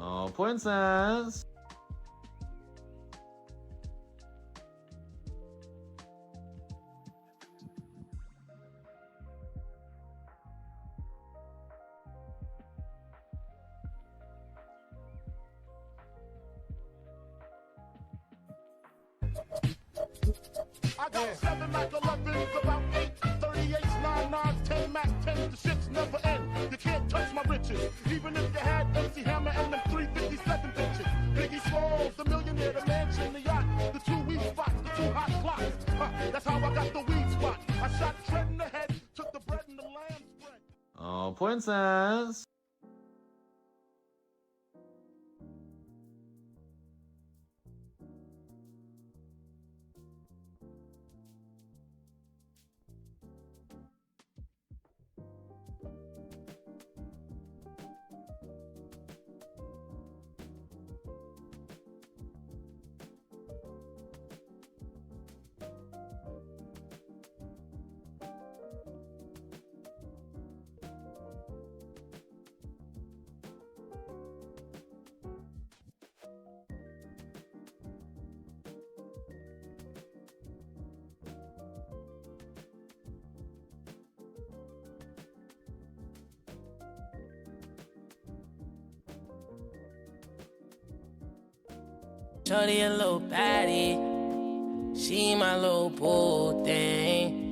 Oh, princess. I got 7 Mac 11s, about 8, 38s, 9 9s, 10 Mac 10s. The shits never end. You can't touch my riches. Even if you had MC Hammer and them 357 bitches. Biggie Smalls, the millionaire, the mansion, the yacht, the 2 weed spots, the 2 hot clocks. That's how I got the weed spot. I shot Tread in the head, took the bread and the lamb spread. Oh, princess. Shorty a little baddie, she my little boo thing.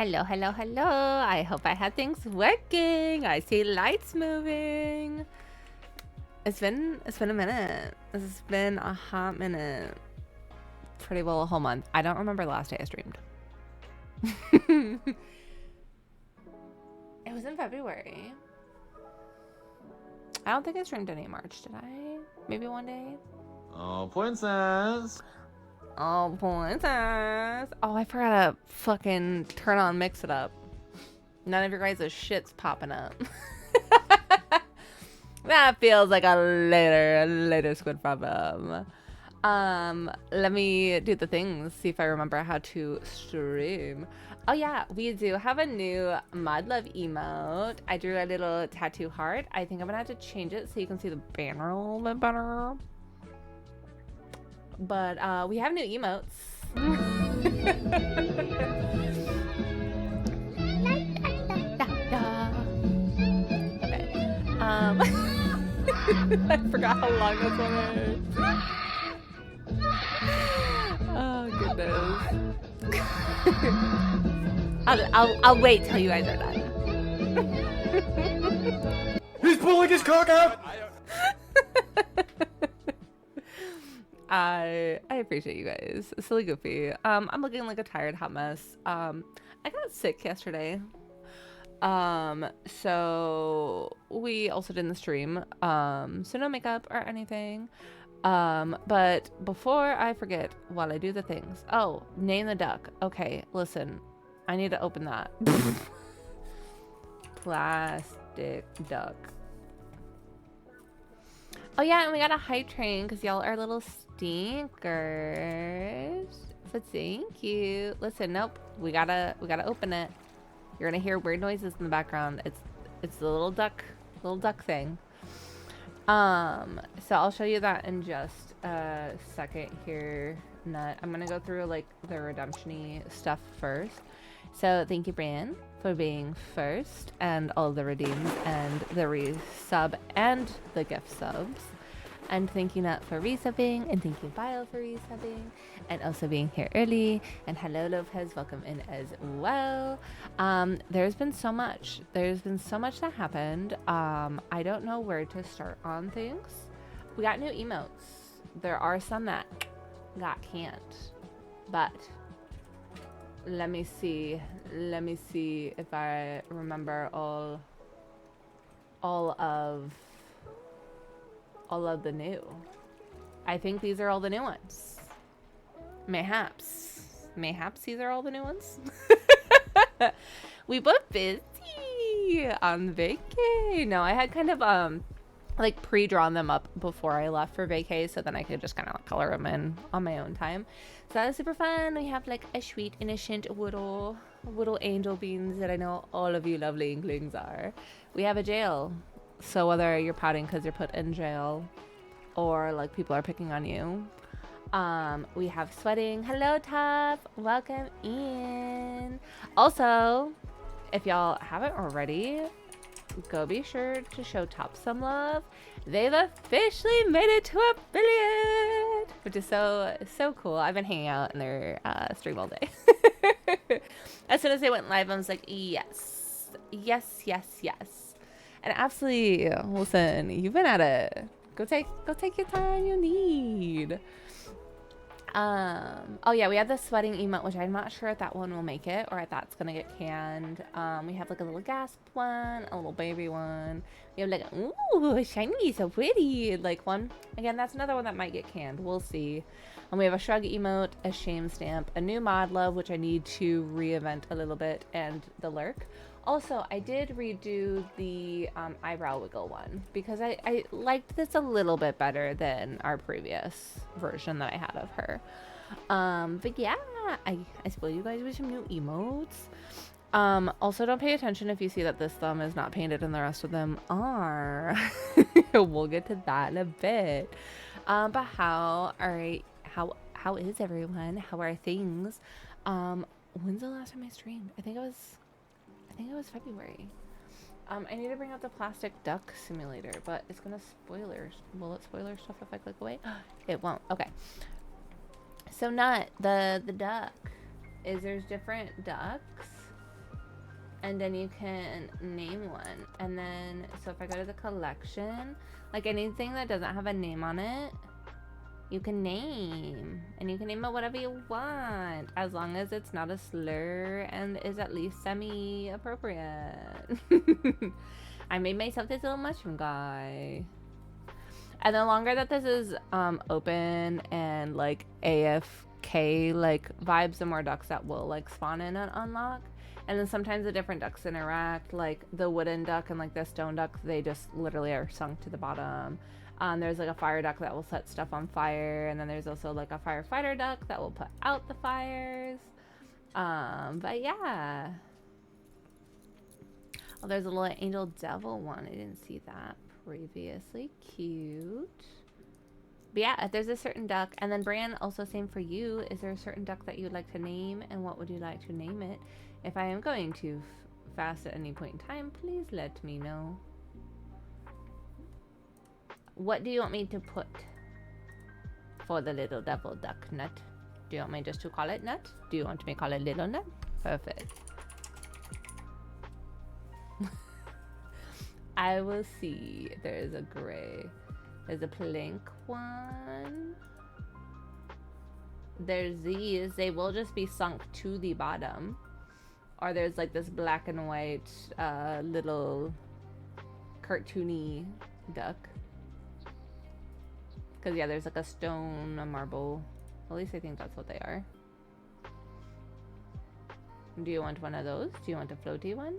Hello, hello, hello. I hope I had things working. I see lights moving. It's been a minute. It's been a hot minute. Pretty well a whole month. I don't remember the last day I streamed. It was in February. I don't think I streamed any in March, did I? Maybe one day. Oh, princess. Oh, princess. Oh, I forgot to fucking turn on Mix It Up. None of your guys' shit's popping up. That feels like a later squid problem. Let me do the things, see if I remember how to stream. Oh yeah, we do have a new Mod Love emote. I drew a little tattoo heart. I think I'm gonna have to change it so you can see the banner a little bit better. But we have new emotes. Okay. I forgot how long this one is. Oh goodness. I'll wait till you guys are done. He's pulling his cock out! I appreciate you guys. Silly goofy. I'm looking like a tired hot mess. I got sick yesterday. So we also didn't stream. So no makeup or anything. But before I forget, while I do the things. Oh, name the duck. Okay, listen. I need to open that. Plastic duck. Oh yeah, and we got a hype train because y'all are little stinkers. But thank you. Listen, nope. We gotta open it. You're gonna hear weird noises in the background. It's the little duck thing. So I'll show you that in just a second here. I'm gonna go through like the redemption-y stuff first. So thank you, Brian, for being first, and all the redeems and the resub and the gift subs. And thank you, Nut, for resubbing, and thank you, Bio, for resubbing, and also being here early. And hello, Lopez, welcome in as well. There's been so much. There's been so much that happened. I don't know where to start on things. We got new emotes. There are some that got canned, but let me see if I remember all of the new. I think these are all the new ones. Mayhaps these are all the new ones. We were busy on vacay. No, I had kind of like pre-drawn them up before I left for vacay, so then I could just kind of color them in on my own time. So that was super fun. We have like a sweet, innocent little angel beans that I know all of you lovely inklings are. We have a jail. So whether you're pouting because you're put in jail or like people are picking on you. We have sweating. Hello, Tough. Welcome in. Also, if y'all haven't already, go be sure to show Top some love. They've officially made it to a billion, which is so cool. I've been hanging out in their stream all day. As soon as they went live, I was like, yes. And absolutely, listen, you've been at it. Go take your time you need. Oh yeah, we have the sweating emote, which I'm not sure if that one will make it or if that's gonna get canned. We have like a little gasp one, a little baby one. We have like a, ooh, shiny, so pretty, like one. Again, that's another one that might get canned. We'll see. And we have a shrug emote, a shame stamp, a new mod love, which I need to re-event a little bit, and the lurk. Also, I did redo the eyebrow wiggle one because I liked this a little bit better than our previous version that I had of her. But yeah, I spoiled you guys with some new emotes. Also, don't pay attention if you see that this thumb is not painted and the rest of them are. We'll get to that in a bit. But how is everyone? How are things? When's the last time I streamed? I think it was February. I need to bring up the plastic duck simulator, but it's gonna spoilers. Will it spoiler stuff if I click away? It won't. Okay. So Nut, the duck is there's different ducks. and then you can name one. And then, so if I go to the collection, like anything that doesn't have a name on it, you can name. And you can name it whatever you want, as long as it's not a slur and is at least semi-appropriate. I made myself this little mushroom guy. And the longer that this is open and like AFK like vibes, the more ducks that will like spawn in and unlock. And then sometimes the different ducks interact, like the wooden duck and like the stone duck, they just literally are sunk to the bottom. There's like a fire duck that will set stuff on fire, and then there's also like a firefighter duck that will put out the fires. But yeah. Oh, there's a little angel devil one. I didn't see that previously. Cute. But yeah, if there's a certain duck, and then Bran, also same for you. Is there a certain duck that you'd like to name, and what would you like to name it? If I am going too fast at any point in time, please let me know. What do you want me to put for the little devil duck? Nut? Do you want me just to call it Nut? Do you want me to call it Little Nut? Perfect. I will see. There is a gray. There's a plank one. There's these. They will just be sunk to the bottom. Or there's like this black and white little cartoony duck. Because yeah, there's like a stone, a marble. At least I think that's what they are. Do you want one of those? Do you want a floaty one?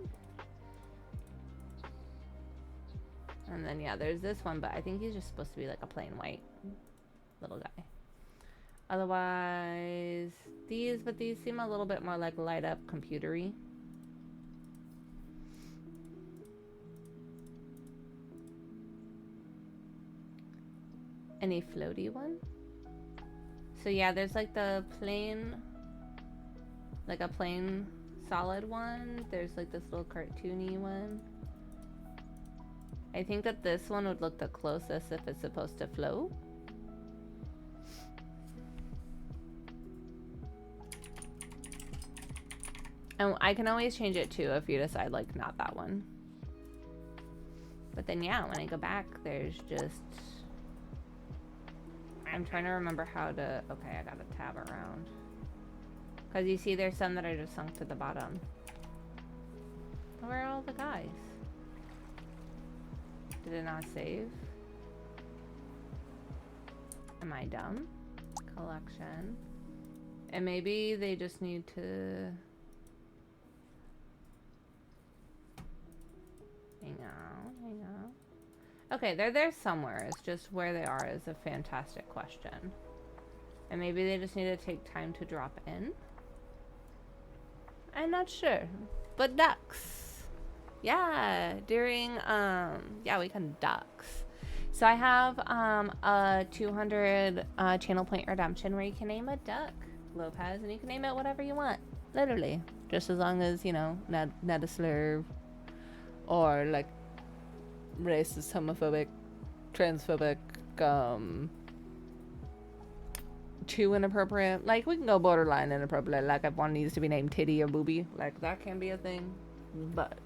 And then yeah, there's this one, but I think he's just supposed to be like a plain white little guy. Otherwise, but these seem a little bit more like light up computery. Any floaty one? So yeah, there's like the plain, like a plain solid one. There's like this little cartoony one. I think that this one would look the closest if it's supposed to float. And I can always change it too if you decide like not that one. But then yeah, when I go back, there's just... I'm trying to remember how to... Okay, I gotta tab around. Because you see there's some that are just sunk to the bottom. Where are all the guys? Did it not save? Am I dumb? Collection. And maybe they just need to... Hang on. Okay, they're there somewhere. It's just where they are is a fantastic question. And maybe they just need to take time to drop in? I'm not sure. But ducks. Yeah, during, yeah, we can ducks. So I have a 200 channel point redemption where you can name a duck, Lopez, and you can name it whatever you want. Literally. Just as long as, you know, not a slur or like racist, homophobic, transphobic, too inappropriate. Like, we can go borderline inappropriate. Like, if one needs to be named Titty or Booby, like, that can be a thing. But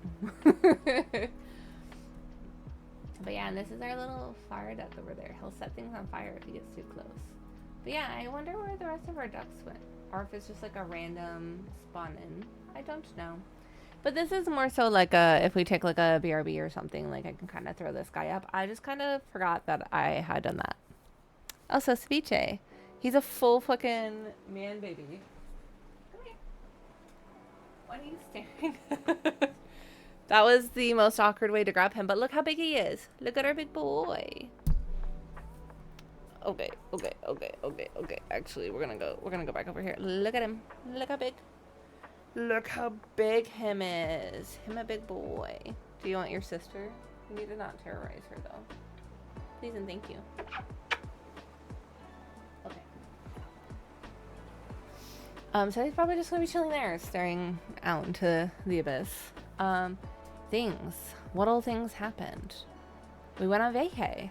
but yeah, and this is our little fire duck over there. He'll set things on fire if he gets too close. But yeah, I wonder where the rest of our ducks went, or if it's just like a random spawn in. I don't know. But this is more so like a, if we take like a BRB or something, like I can kind of throw this guy up. I just kind of forgot that I had done that. Also, Ceviche. He's a full fucking man baby. Come here. What are you staring at? That was the most awkward way to grab him, but look how big he is. Look at our big boy. Okay. Actually, we're gonna go back over here. Look at him. Look how big. Look how big him is. Him a big boy. Do you want your sister? You need to not terrorize her though. Please and thank you. Okay. So he's probably just gonna be chilling there, staring out into the abyss. Things. What all things happened? We went on vacay.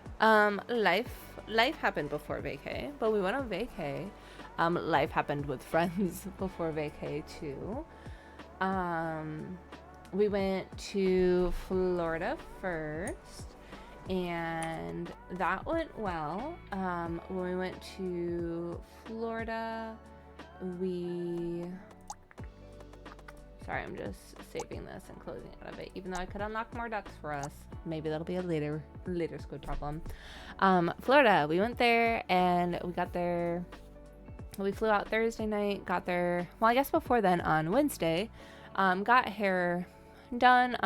Life happened before vacay, but we went on vacay. Life happened with friends before vacay too. we went to Florida first, and that went well. When we went to Florida, sorry, I'm just saving this and closing out of it, even though I could unlock more ducks for us. Maybe that'll be a later squid problem. Florida, we went there, and we got there. We flew out Thursday night, got there, well, I guess before then on Wednesday. Got hair done,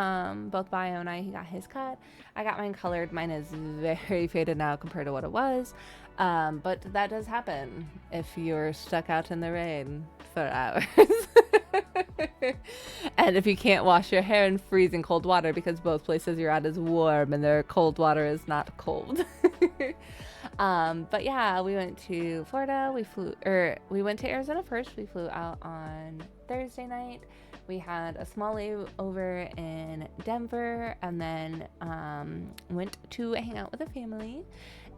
both Bio and he got his cut. I got mine colored. Mine is very faded now compared to what it was. But that does happen if you're stuck out in the rain for hours. And if you can't wash your hair in freezing cold water, because both places you're at is warm and their cold water is not cold. But yeah, we went to Florida. We went to Arizona first. We flew out on Thursday night. We had a small layover in Denver, and then went to hang out with the family,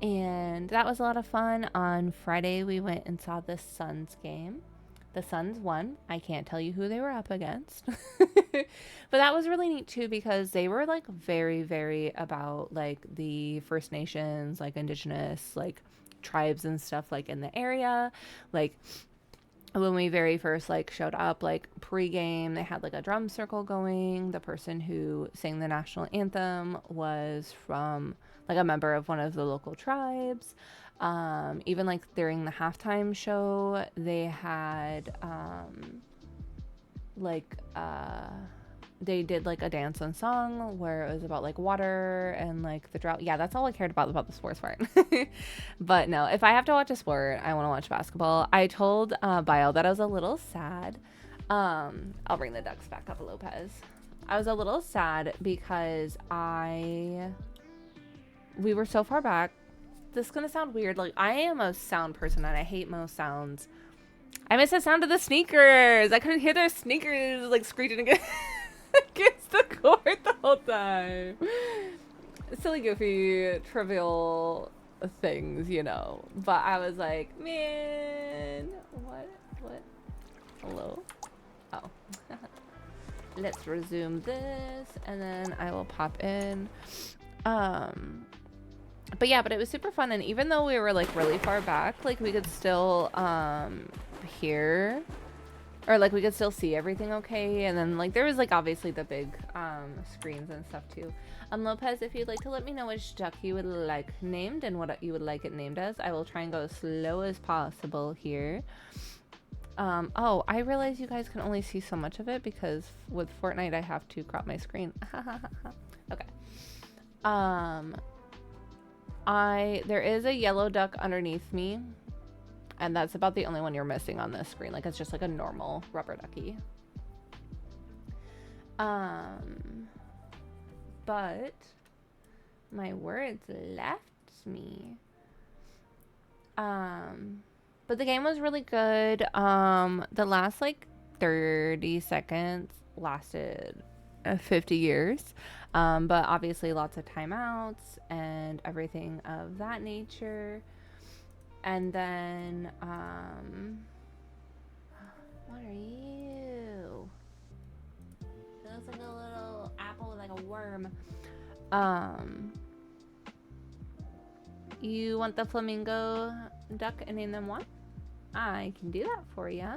and that was a lot of fun. On Friday, we went and saw the Suns game. The Suns won. I can't tell you who they were up against. But that was really neat too, because they were like very, very about like the First Nations, like indigenous, like tribes and stuff like in the area. Like when we very first like showed up, like pre-game, they had like a drum circle going. The person who sang the national anthem was from like a member of one of the local tribes. Even like during the halftime show, they had they did like a dance and song where it was about like water and like the drought. Yeah, that's all I cared about the sports part. But no, if I have to watch a sport, I want to watch basketball. I told Bio that I was a little sad. I'll bring the ducks back up, Lopez. I was a little sad because we were so far back. This is gonna sound weird. Like, I am a sound person and I hate most sounds. I miss the sound of the sneakers. I couldn't hear their sneakers like screeching against the cord the whole time. Silly, goofy, trivial things, you know. But I was like, man, what? Hello? Oh. Let's resume this, and then I will pop in. But yeah, but it was super fun, and even though we were like really far back, like we could still hear, or like we could still see everything okay. And then like there was like obviously the big screens and stuff too. Lopez, if you'd like to let me know which duck you would like named and what you would like it named as, I will try and go as slow as possible here. Oh, I realize you guys can only see so much of it because with Fortnite I have to crop my screen. Okay. There is a yellow duck underneath me, and that's about the only one you're missing on this screen. Like, it's just like a normal rubber ducky. But my words left me. But the game was really good. The last like 30 seconds lasted 50 years. But obviously lots of timeouts and everything of that nature. And then, what are you? It looks like a little apple with like a worm. You want the flamingo duck and name them what? I can do that for you.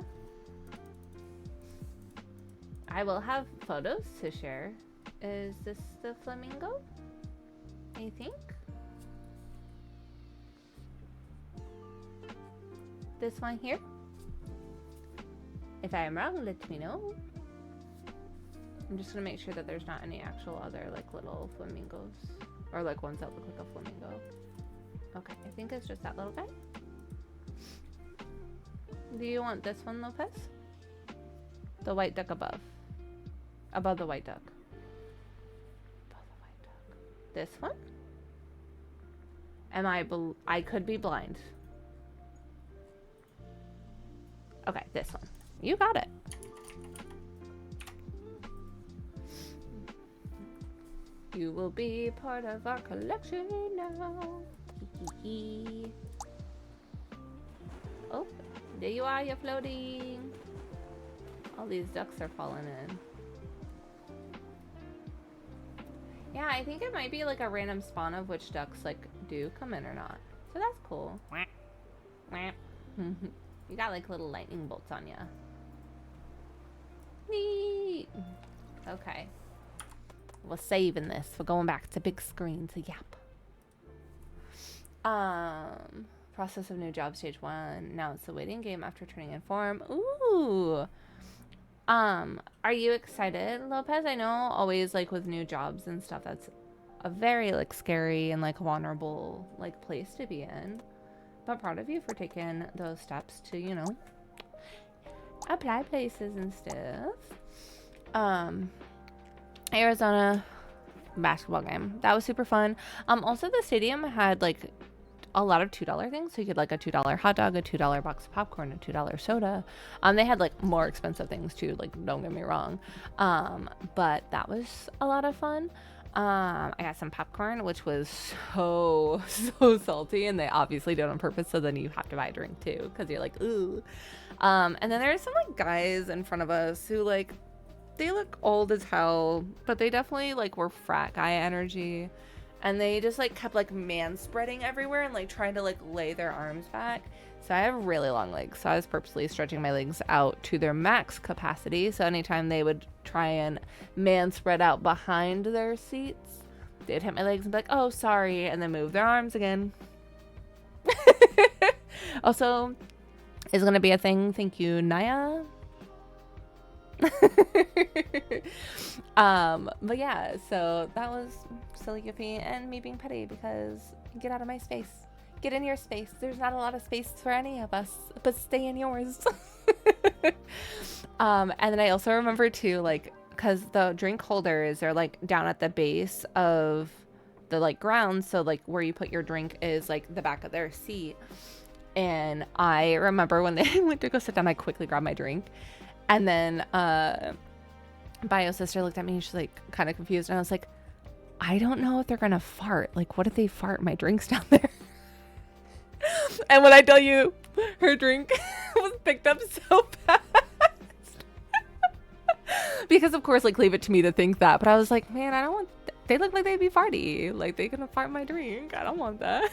I will have photos to share. Is this the flamingo? I think. This one here? If I am wrong, let me know. I'm just gonna make sure that there's not any actual other like little flamingos or like ones that look like a flamingo. Okay, I think it's just that little guy. Do you want this one, Lopez? The white duck above. Above the white duck. Above the white duck. This one? I could be blind. Okay, this one. You got it. You will be part of our collection now. Oh, there you are, you're floating. All these ducks are falling in. Yeah, I think it might be like a random spawn of which ducks like do come in or not. So that's cool. You got like little lightning bolts on ya. Neat. Okay. We're saving this. We're going back to big screen to Yap. Process of new job stage 1. Now it's the waiting game after turning in form. Ooh. Are you excited, Lopez? I know always like with new jobs and stuff, that's a very like scary and like vulnerable like place to be in. But proud of you for taking those steps to, you know, apply places and stuff. Arizona basketball game. That was super fun. Also the stadium had like a lot of $2 things. So you could like a $2 hot dog, a $2 box of popcorn, a $2 soda. They had like more expensive things too, like don't get me wrong. But that was a lot of fun. I got some popcorn, which was so salty, and they obviously do it on purpose, so then you have to buy a drink too, because you're like, ooh. And then there's some like guys in front of us who like, they look old as hell, but they definitely like were frat guy energy. And they just like kept like spreading everywhere and like trying to like lay their arms back. So I have really long legs, so I was purposely stretching my legs out to their max capacity. So anytime they would try and spread out behind their seats, they'd hit my legs and be like, oh, sorry, and then move their arms again. Also, is going to be a thing. Thank you, Naya. But yeah, so that was silly goofy and me being petty because get out of my space. Get in your space. There's not a lot of space for any of us, but stay in yours. And then I also remember too, like, because the drink holders are like down at the base of the like ground, so like where you put your drink is like the back of their seat. And I remember when they went to go sit down, I quickly grabbed my drink, and then Bio's sister looked at me and she's like kind of confused, and I was like, I don't know if they're gonna fart. Like, what if they fart my drinks down there? And when I tell you, her drink was picked up so fast. Because of course, like, leave it to me to think that. But I was like, man, I don't want, they look like they'd be farty. Like, they gonna fart my drink. I don't want that.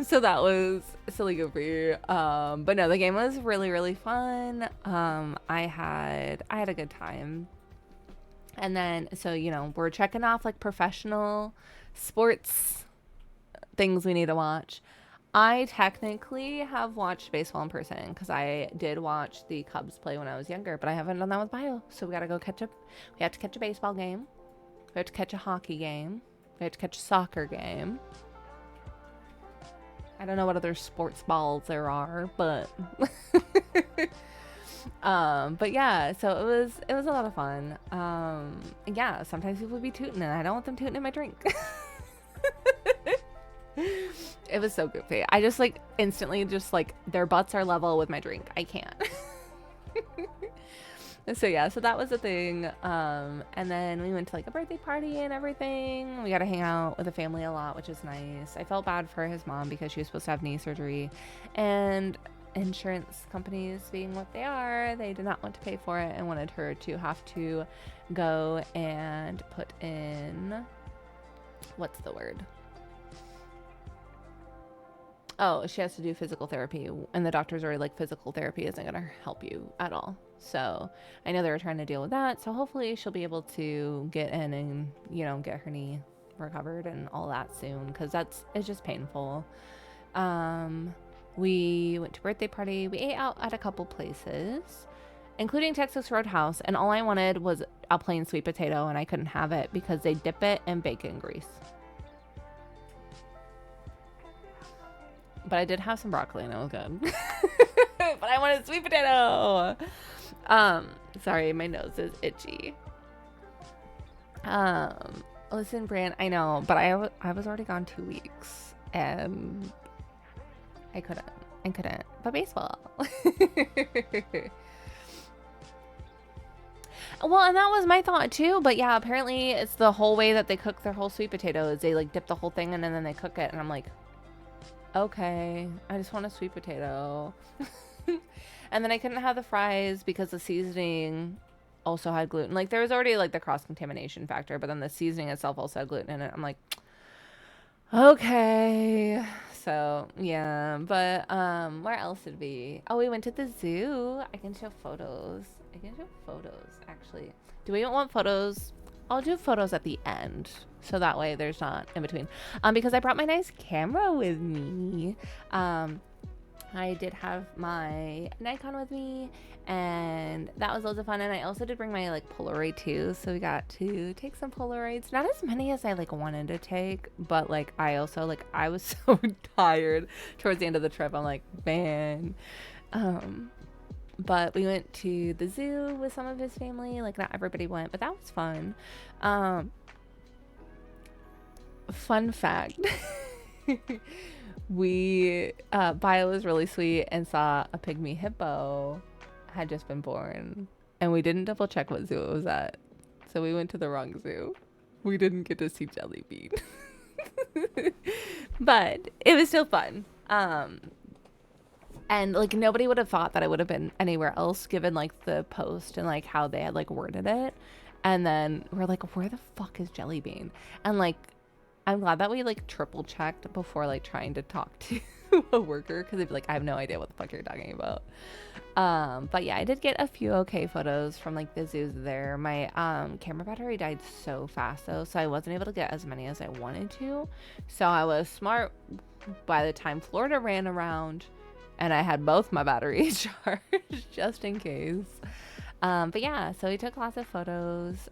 So that was silly goofy. But no, the game was really, really fun. I had a good time. And then, so, you know, we're checking off like professional sports things we need to watch. I technically have watched baseball in person because I did watch the Cubs play when I was younger, but I haven't done that with Bio. So we got to go catch up. We have to catch a baseball game. We have to catch a hockey game. We have to catch a soccer game. I don't know what other sports balls there are, but but yeah, so it was a lot of fun. Yeah, sometimes people would be tooting and I don't want them tooting in my drink. It was so goofy. I just like instantly just like their butts are level with my drink. I can't. So yeah, so that was the thing. And then we went to like a birthday party and everything. We got to hang out with the family a lot, which is nice. I felt bad for his mom because she was supposed to have knee surgery, and insurance companies being what they are, they did not want to pay for it and wanted her to have to go and put in, what's the word? Oh, she has to do physical therapy, and the doctors are like, physical therapy isn't going to help you at all. So I know they were trying to deal with that. So hopefully she'll be able to get in and, you know, get her knee recovered and all that soon, because it's just painful. We went to birthday party. We ate out at a couple places, including Texas Roadhouse, and all I wanted was a plain sweet potato, and I couldn't have it because they dip it in bacon grease. But I did have some broccoli and it was good. But I wanted sweet potato. Sorry, my nose is itchy. Listen, Bran, I know, but I was already gone 2 weeks and I couldn't. But baseball. Well, and that was my thought too. But yeah, apparently it's the whole way that they cook their whole sweet potatoes. They like dip the whole thing in and then they cook it. And I'm like, okay, I just want a sweet potato. And then I couldn't have the fries because the seasoning also had gluten. Like there was already like the cross contamination factor, but then the seasoning itself also had gluten in it. I'm like, okay. So yeah, but where else did we? Oh, we went to the zoo. I can show photos. Actually. Do we want photos? I'll do photos at the end, so that way there's not in between. Because I brought my nice camera with me. I did have my Nikon with me, and that was loads of fun. And I also did bring my like Polaroid too, so we got to take some Polaroids. Not as many as I like wanted to take, but like I also like I was so tired towards the end of the trip. I'm like, man. But we went to the zoo with some of his family. Like not everybody went, but that was fun. Fun fact. We Bio was really sweet and saw a pygmy hippo had just been born, and we didn't double check what zoo it was at, so we went to the wrong zoo. We didn't get to see Jelly Bean. But it was still fun. And like nobody would have thought that I would have been anywhere else given like the post and like how they had like worded it. And then we're like, where the fuck is Jelly Bean? And like I'm glad that we like triple checked before like trying to talk to a worker, because they'd be like, I have no idea what the fuck you're talking about. But yeah, I did get a few okay photos from like the zoos there. My camera battery died so fast though, so I wasn't able to get as many as I wanted to. So I was smart by the time Florida ran around and I had both my batteries charged just in case. But yeah, so we took lots of photos.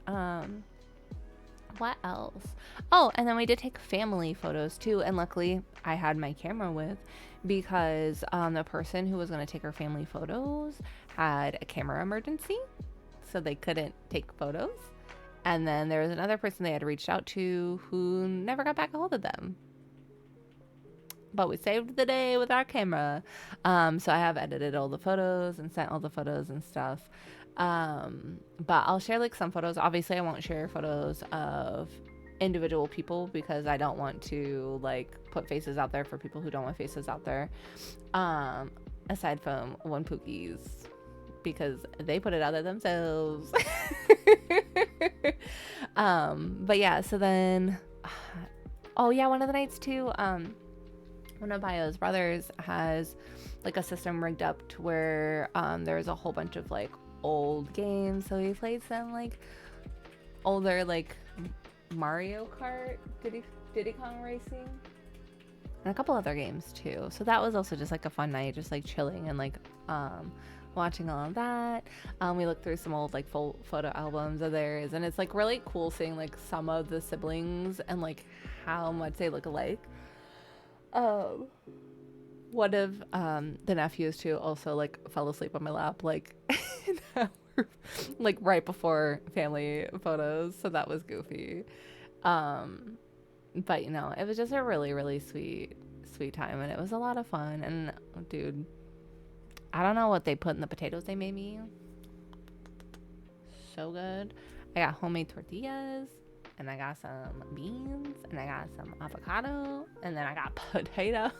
What else? Oh, and then we did take family photos too, and luckily I had my camera with, because the person who was going to take our family photos had a camera emergency, so they couldn't take photos. And then there was another person they had reached out to who never got back a hold of them, but we saved the day with our camera. So I have edited all the photos and sent all the photos and stuff. But I'll share like some photos. Obviously I won't share photos of individual people because I don't want to like put faces out there for people who don't want faces out there. Aside from one Pookie's, because they put it out there themselves. But yeah, so then, oh yeah, one of the nights too, one of Bio's brothers has like a system rigged up to where there's a whole bunch of like old games, so we played some like older like Mario Kart, Diddy Kong Racing, and a couple other games too. So that was also just like a fun night, just like chilling and like watching all of that. We looked through some old like full photo albums of theirs, and it's like really cool seeing like some of the siblings and like how much they look alike. One of the nephews too also like fell asleep on my lap like like right before family photos, so that was goofy. But you know, it was just a really sweet time, and it was a lot of fun. And dude, I don't know what they put in the potatoes they made me. So good. I got homemade tortillas, and I got some beans, and I got some avocado, and then I got potato.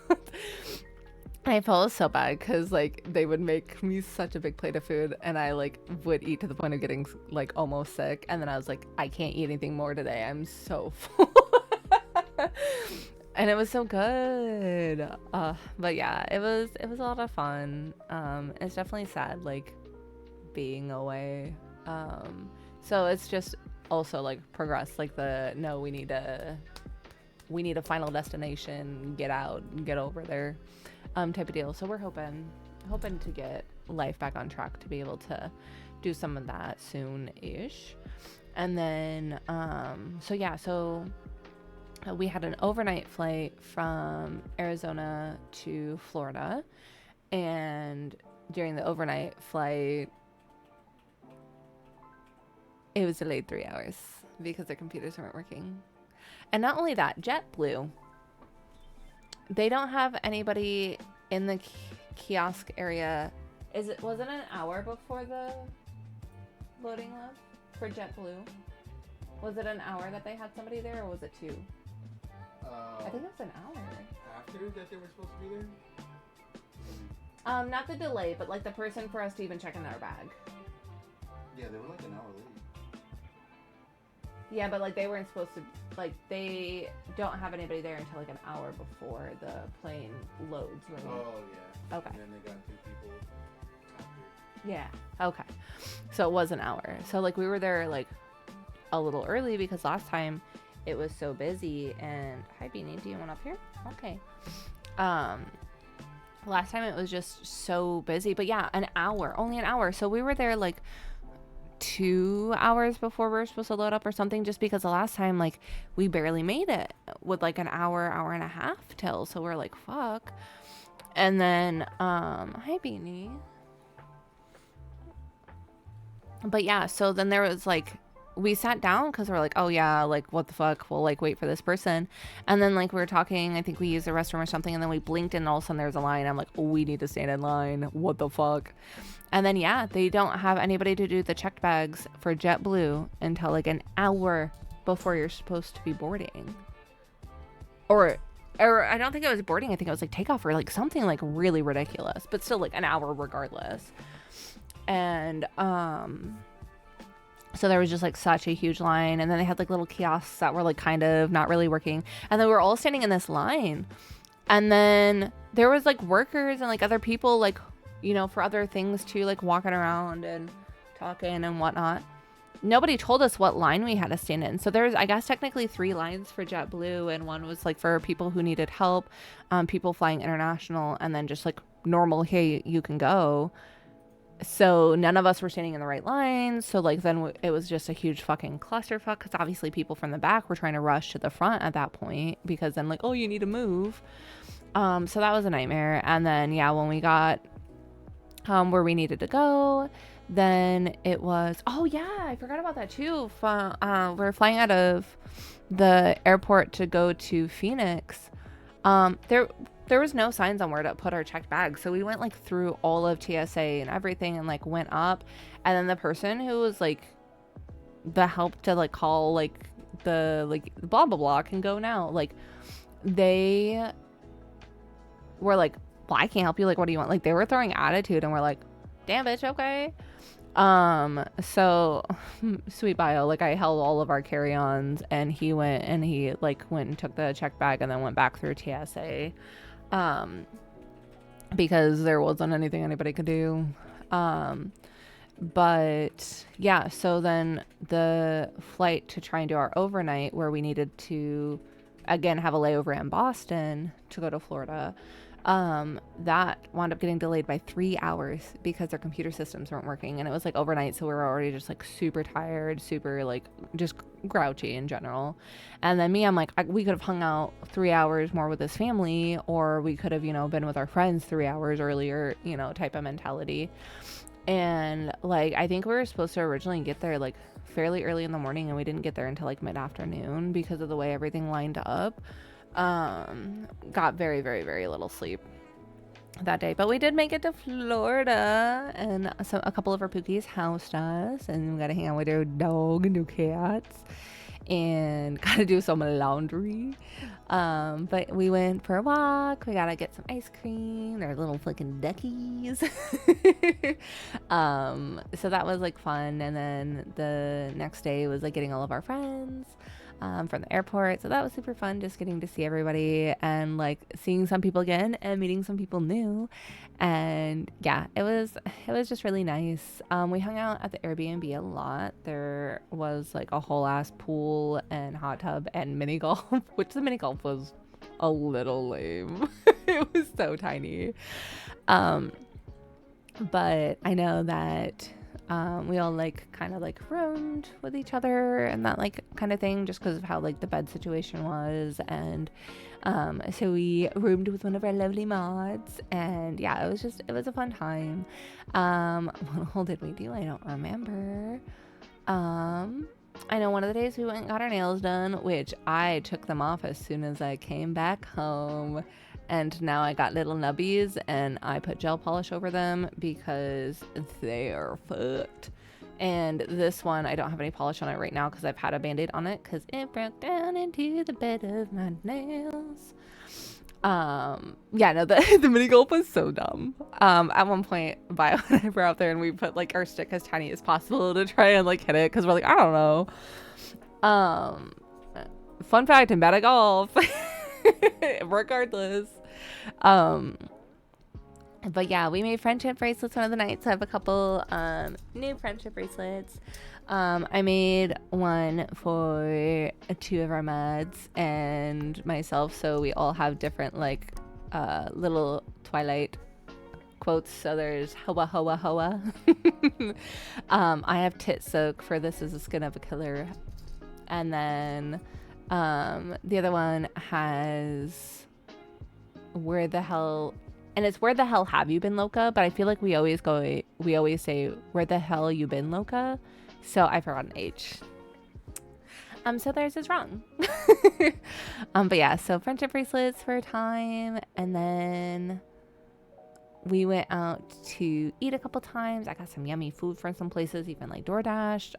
And I felt so bad because like they would make me such a big plate of food, and I like would eat to the point of getting like almost sick, and then I was like, I can't eat anything more today, I'm so full. And it was so good. But yeah, it was a lot of fun. It's definitely sad like being away. So it's just also like progress, like we need a final destination, get out and get over there type of deal. So we're hoping to get life back on track to be able to do some of that soon-ish. And then so we had an overnight flight from Arizona to Florida, and during the overnight flight it was delayed 3 hours because their computers weren't working. And not only that, JetBlue, they don't have anybody in the kiosk area. Was it an hour before the loading left for JetBlue? Was it an hour that they had somebody there, or was it 2? I think it was an hour. After that they were supposed to be there? Not the delay, but like the person for us to even check in our bag. Yeah, they were like an hour late. Yeah, but like they weren't supposed to. Like they don't have anybody there until like an hour before the plane loads, right? Oh yeah. Okay. And then they got 2 people after. Yeah. Okay. So it was an hour. So like we were there like a little early because last time it was so busy. And hi Beanie, do you want up here? Okay. Last time it was just so busy. But yeah, an hour, only an hour. So we were there like 2 hours before we were supposed to load up or something, just because the last time like we barely made it with like an hour and a half till. So we're like, fuck. And then hi Beanie. But yeah, so then there was like, we sat down because we're like, oh yeah, like what the fuck, we'll like wait for this person. And then like we were talking, I think we used the restroom or something, and then we blinked and all of a sudden there's a line. I'm like, oh, we need to stand in line, what the fuck. And then yeah, they don't have anybody to do the checked bags for JetBlue until like an hour before you're supposed to be boarding. Or I don't think it was boarding, I think it was like takeoff or like something like really ridiculous, but still like an hour regardless. And so there was just like such a huge line, and then they had like little kiosks that were like kind of not really working, and then we were all standing in this line, and then there was like workers and like other people like, you know, for other things too, like walking around and talking and whatnot. Nobody told us what line we had to stand in. So there's, I guess, technically 3 lines for JetBlue, and one was like for people who needed help, people flying international, and then just like normal, hey, you can go. So none of us were standing in the right lines. So like then it was just a huge fucking clusterfuck, because obviously people from the back were trying to rush to the front at that point, because then like, oh, you need to move. So that was a nightmare. And then yeah, when we got where we needed to go, then it was, oh yeah, I forgot about that too. We're flying out of the airport to go to Phoenix. There was no signs on where to put our checked bags. So we went like through all of TSA and everything and like went up. And then the person who was like the help to like call like the like blah, blah, blah can go now. Like they were like, well, I can't help you. Like, what do you want? Like they were throwing attitude, and we're like, damn bitch. Okay. So sweet bio, like I held all of our carry-ons, and he went and took the check bag and then went back through TSA. Because there wasn't anything anybody could do. But yeah, so then the flight to try and do our overnight, where we needed to again have a layover in Boston to go to Florida, that wound up getting delayed by 3 hours because their computer systems weren't working, and it was like overnight, so we were already just like super tired, super like just grouchy in general. And then me, I'm like, we could have hung out 3 hours more with this family, or we could have, you know, been with our friends 3 hours earlier, you know, type of mentality. And like I think we were supposed to originally get there like fairly early in the morning, and we didn't get there until like mid-afternoon because of the way everything lined up. Got very, very, very little sleep that day, but we did make it to Florida, and a couple of our Pookies housed us, and we got to hang out with their dog and their cats, and got to do some laundry. But we went for a walk. We got to get some ice cream. They're little fucking duckies. So that was like fun. And then the next day was like getting all of our friends from the airport. So that was super fun, just getting to see everybody and like seeing some people again and meeting some people new. And yeah, it was just really nice. We hung out at the Airbnb a lot. There was like a whole ass pool and hot tub and mini golf, which the mini golf was a little lame. It was so tiny. But I know that we all like kind of like roomed with each other and that like kind of thing, just because of how like the bed situation was. And so we roomed with one of our lovely mods, and yeah, it was a fun time. What all did we do? I don't remember. I know one of the days we went and got our nails done, which I took them off as soon as I came back home. And now I got little nubbies, and I put gel polish over them because they are fucked. And this one, I don't have any polish on it right now because I've had a Band-Aid on it because it broke down into the bed of my nails. Yeah, no, the mini golf was so dumb. At one point, Bio and I were out there and we put like our stick as tiny as possible to try and like hit it because we're like, I don't know. Fun fact, I'm bad at golf. Regardless. But yeah, we made friendship bracelets one of the nights. I have a couple new friendship bracelets. I made one for two of our mods and myself, so we all have different like little Twilight quotes. So there's hoa hoa hoa. I have tit soak for this is the skin of a killer, and then the other one has where the hell. And it's where the hell have you been, Loca? But I feel like we always say where the hell you been, Loca? So I forgot an H. So theirs is wrong. But yeah, so friendship bracelets for a time, and then we went out to eat a couple times. I got some yummy food from some places, even like DoorDash.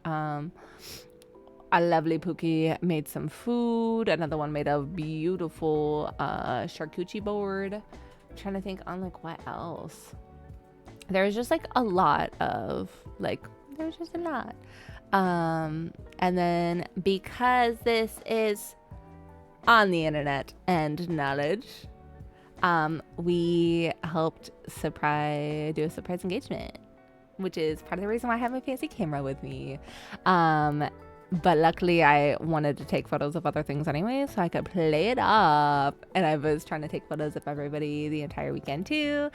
A lovely Pookie made some food. Another one made a beautiful charcuterie board. I'm trying to think on like what else. There's just like a lot of like there's just a lot. And then because this is on the internet and knowledge, we helped do a surprise engagement, which is part of the reason why I have my fancy camera with me. But luckily I wanted to take photos of other things anyway, so I could play it up. And I was trying to take photos of everybody the entire weekend too.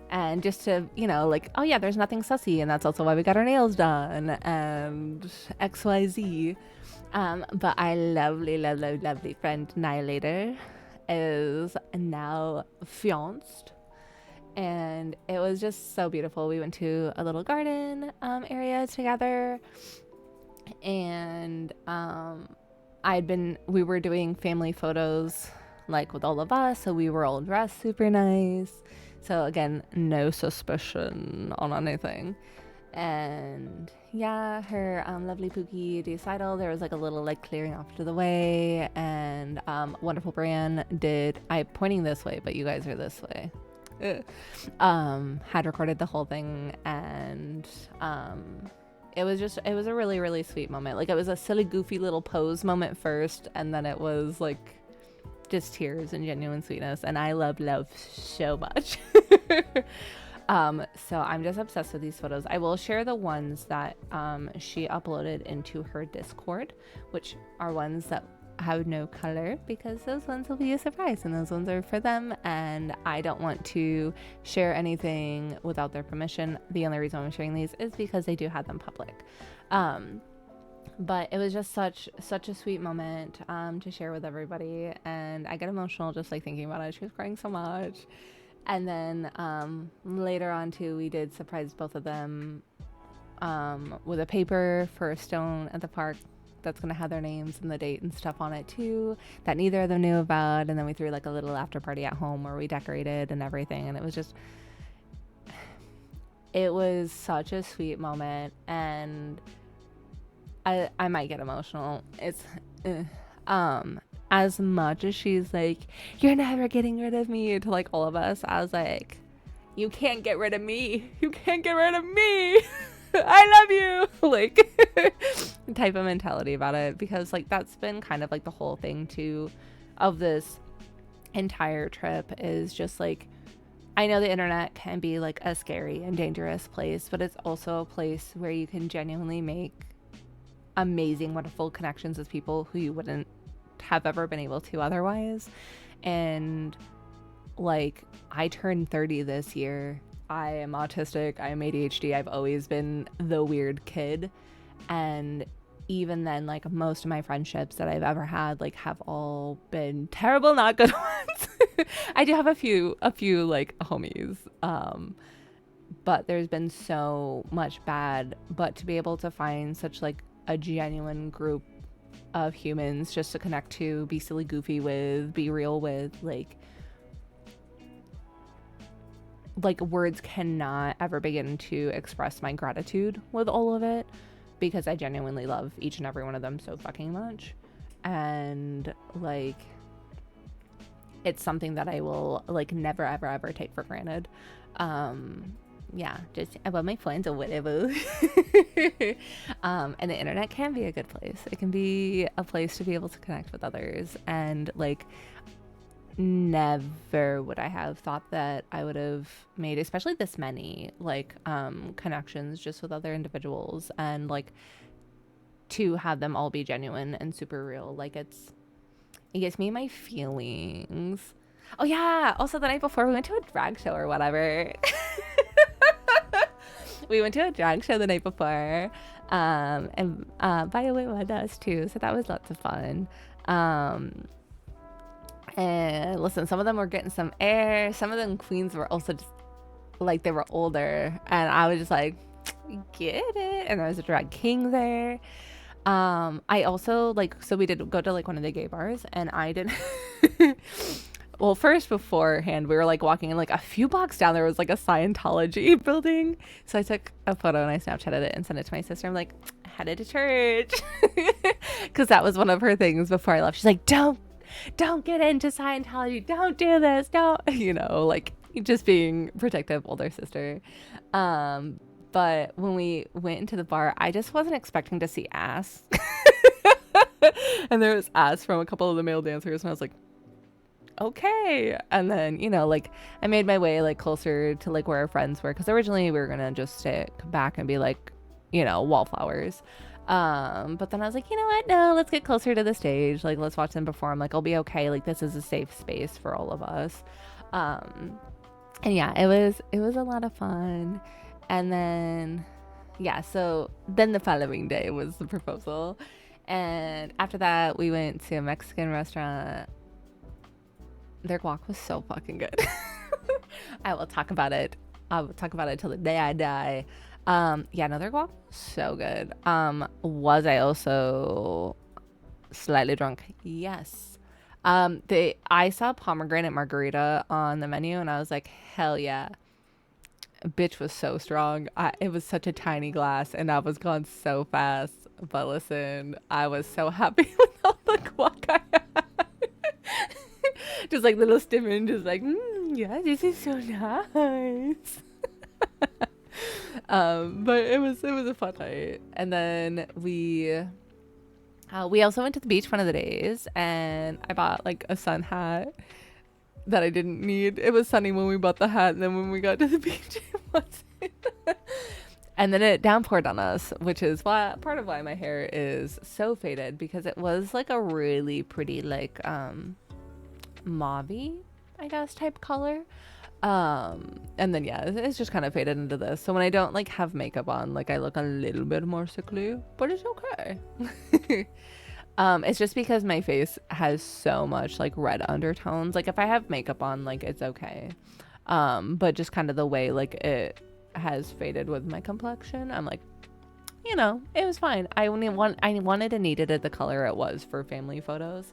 And just to, you know, like, oh yeah, there's nothing sussy. And that's also why we got our nails done and XYZ. But our lovely friend Nihilator is now fianced. And it was just so beautiful. We went to a little garden area together. And we were doing family photos like with all of us, so we were all dressed super nice, so again, no suspicion on anything. And yeah, her lovely Pookie decidal, there was like a little like clearing off to the way, and wonderful brand I'm pointing this way but you guys are this way, had recorded the whole thing. And it was a really, really sweet moment. Like, it was a silly, goofy little pose moment first, and then it was like just tears and genuine sweetness. And I love so much. So I'm just obsessed with these photos. I will share the ones that she uploaded into her Discord, which are ones that have no color, because those ones will be a surprise and those ones are for them, and I don't want to share anything without their permission. The only reason I'm sharing these is because they do have them public. But it was just such a sweet moment to share with everybody, and I get emotional just like thinking about it. She was crying so much. And then later on too, we did surprise both of them with a paper for a stone at the park that's gonna have their names and the date and stuff on it too, that neither of them knew about. And then we threw like a little after party at home where we decorated and everything, and it was such a sweet moment. And I might get emotional. It's as much as she's like, you're never getting rid of me, to like all of us, I was like, you can't get rid of me, I love you, like type of mentality about it. Because like that's been kind of like the whole thing too of this entire trip, is just like, I know the internet can be like a scary and dangerous place, but it's also a place where you can genuinely make amazing, wonderful connections with people who you wouldn't have ever been able to otherwise. And like, I turned 30 this year. I am autistic, I am ADHD, I've always been the weird kid. And even then, like, most of my friendships that I've ever had, like, have all been terrible, not good ones. I do have a few like homies, but there's been so much bad. But to be able to find such like a genuine group of humans just to connect to, be silly, goofy with, be real with, like words cannot ever begin to express my gratitude with all of it, because I genuinely love each and every one of them so fucking much. And like, it's something that I will like never ever ever take for granted. Yeah, just about my friends or whatever. And the internet can be a good place. It can be a place to be able to connect with others, and like never would I have thought that I would have made especially this many like connections just with other individuals, and like to have them all be genuine and super real. Like it gets me in my feelings. Oh yeah, also the night before we went to a drag show or whatever. We went to a drag show the night before, and Violet with us too, so that was lots of fun. And listen, some of them were getting some air. Some of them queens were also just like they were older, and I was just like, get it. And there was a drag king there. I also like, so we did go to like one of the gay bars, and I did. Well, first beforehand, we were like walking in like a few blocks down. There was like a Scientology building, so I took a photo and I Snapchatted it and sent it to my sister. I'm like, headed to church, because that was one of her things before I left. She's like, don't get into Scientology, don't do this, don't, you know, like just being protective older sister. But when we went into the bar, I just wasn't expecting to see ass. And there was ass from a couple of the male dancers, and I was like, okay. And then, you know, like I made my way like closer to like where our friends were, because originally we were gonna just stick back and be like, you know, wallflowers. But then I was like, you know what, no, let's get closer to the stage, like let's watch them perform, like I'll be okay, like this is a safe space for all of us. And yeah, it was a lot of fun. And then yeah, so then the following day was the proposal, and after that we went to a Mexican restaurant. Their guac was so fucking good. I will talk about it till the day I die. Yeah, no, their guac was so good. Was I also slightly drunk? Yes. I saw pomegranate margarita on the menu, and I was like, hell yeah. Bitch was so strong. It was such a tiny glass, and I was gone so fast. But listen, I was so happy with all the guac I had. Just like little stimming, just like, yeah, this is so nice. But it was a fun night. And then we also went to the beach one of the days, and I bought like a sun hat that I didn't need. It was sunny when we bought the hat, and then when we got to the beach, it wasn't. And then it downpoured on us, which is part of why my hair is so faded, because it was like a really pretty like mauve-y, I guess, type color. And then yeah, it's just kind of faded into this. So when I don't like have makeup on, like I look a little bit more sickly, but it's okay. It's just because my face has so much like red undertones. Like if I have makeup on, like it's okay. But just kind of the way like it has faded with my complexion, I'm like, you know, it was fine. I wanted and needed it the color it was for family photos.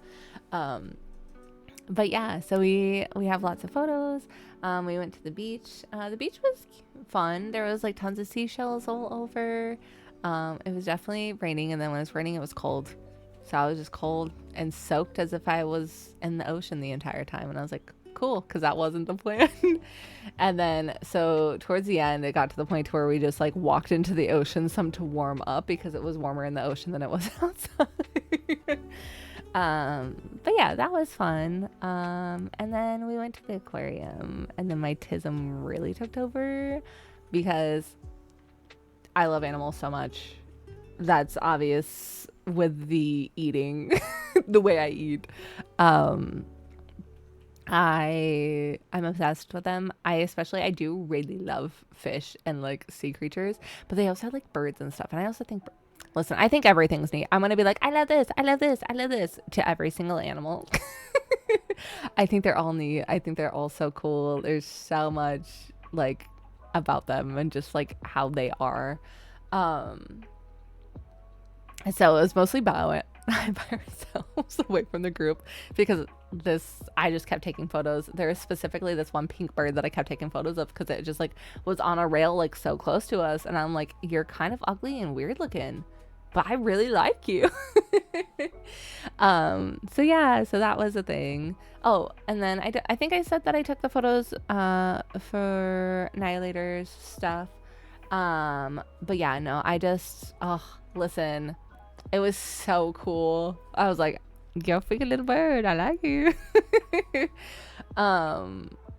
But yeah, so we have lots of photos. We went to the beach. The beach was fun. There was like tons of seashells all over. It was definitely raining, and then when it was raining, it was cold. So I was just cold and soaked as if I was in the ocean the entire time. And I was like, cool, because that wasn't the plan. And then so towards the end, it got to the point where we just like walked into the ocean some to warm up, because it was warmer in the ocean than it was outside. But yeah, that was fun. And then we went to the aquarium, and then my tism really took over, because I love animals so much. That's obvious with the eating, the way I eat. I'm obsessed with them. I do really love fish and like sea creatures, but they also have like birds and stuff. And I also think, listen, I think everything's neat. I'm going to be like, I love this, I love this, I love this to every single animal. I think they're all neat. I think they're all so cool. There's so much like about them and just like how they are. So it was mostly by ourselves away from the group, because I just kept taking photos. There was specifically this one pink bird that I kept taking photos of, because it just like was on a rail like so close to us, and I'm like, you're kind of ugly and weird looking. but I really like you. So yeah, so that was a thing. Oh, and then I think I said that I took the photos for Annihilator's stuff. But yeah, no, I just, oh, listen, it was so cool. I was like, yo, freaking little bird, I like you.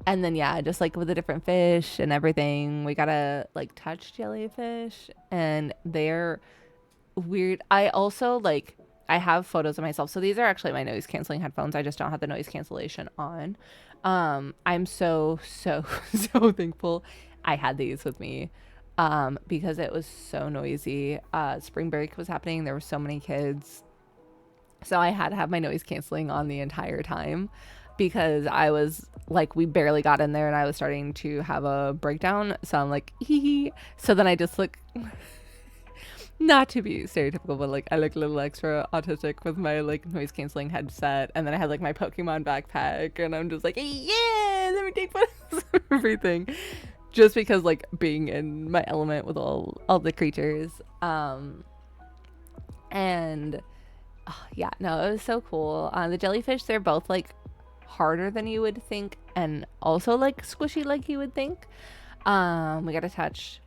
And then yeah, just like with the different fish and everything, we gotta like touch jellyfish, and they're weird. I also like, I have photos of myself. So these are actually my noise canceling headphones. I just don't have the noise cancellation on. I'm so so thankful I had these with me, because it was so noisy. Spring break was happening. There were so many kids, so I had to have my noise canceling on the entire time, because I was like, we barely got in there and I was starting to have a breakdown. So I'm like, hee hee. So then I just look, not to be stereotypical, but like I look a little extra autistic with my like noise canceling headset, and then I had like my Pokemon backpack, and I'm just like, yeah, let me take photos of everything, just because like being in my element with all the creatures. And oh, yeah, no, it was so cool. The jellyfish, they're both like harder than you would think, and also like squishy like you would think. We got to touch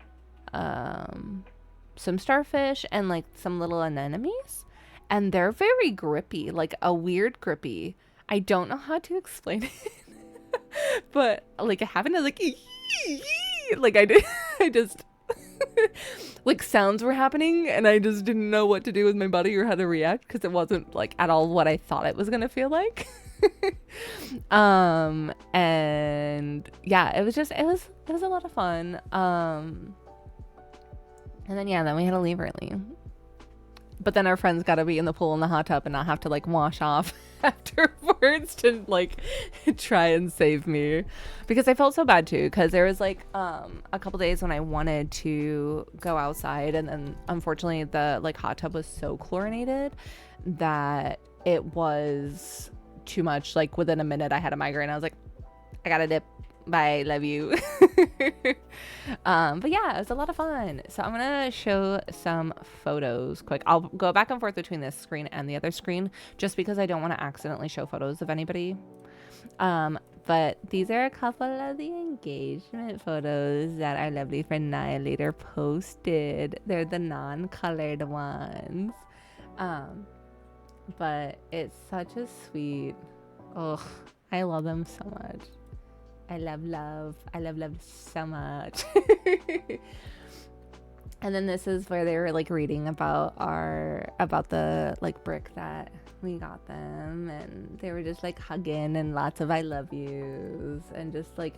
some starfish and like some little anemones, and they're very grippy, like a weird grippy. I don't know how to explain it, but like having to like like I just like sounds were happening, and I just didn't know what to do with my body or how to react, because it wasn't like at all what I thought it was gonna feel like. And yeah, it was a lot of fun. And then, yeah, then we had to leave early. But then our friends got to be in the pool in the hot tub and not have to, like, wash off afterwards to, like, try and save me. Because I felt so bad, too. Because there was, like, a couple days when I wanted to go outside. And then, unfortunately, the, like, hot tub was so chlorinated that it was too much. Like, within a minute, I had a migraine. I was like, I got to dip. Bye, love you. But yeah, it was a lot of fun. So I'm gonna show some photos quick. I'll go back and forth between this screen and the other screen, just because I don't want to accidentally show photos of anybody. But these are a couple of the engagement photos that our lovely friend Annihilator posted. They're the non-colored ones. But it's such a sweet, oh, I love them so much. I love love so much. And then this is where they were like reading about the like brick that we got them, and they were just like hugging and lots of I love yous, and just like,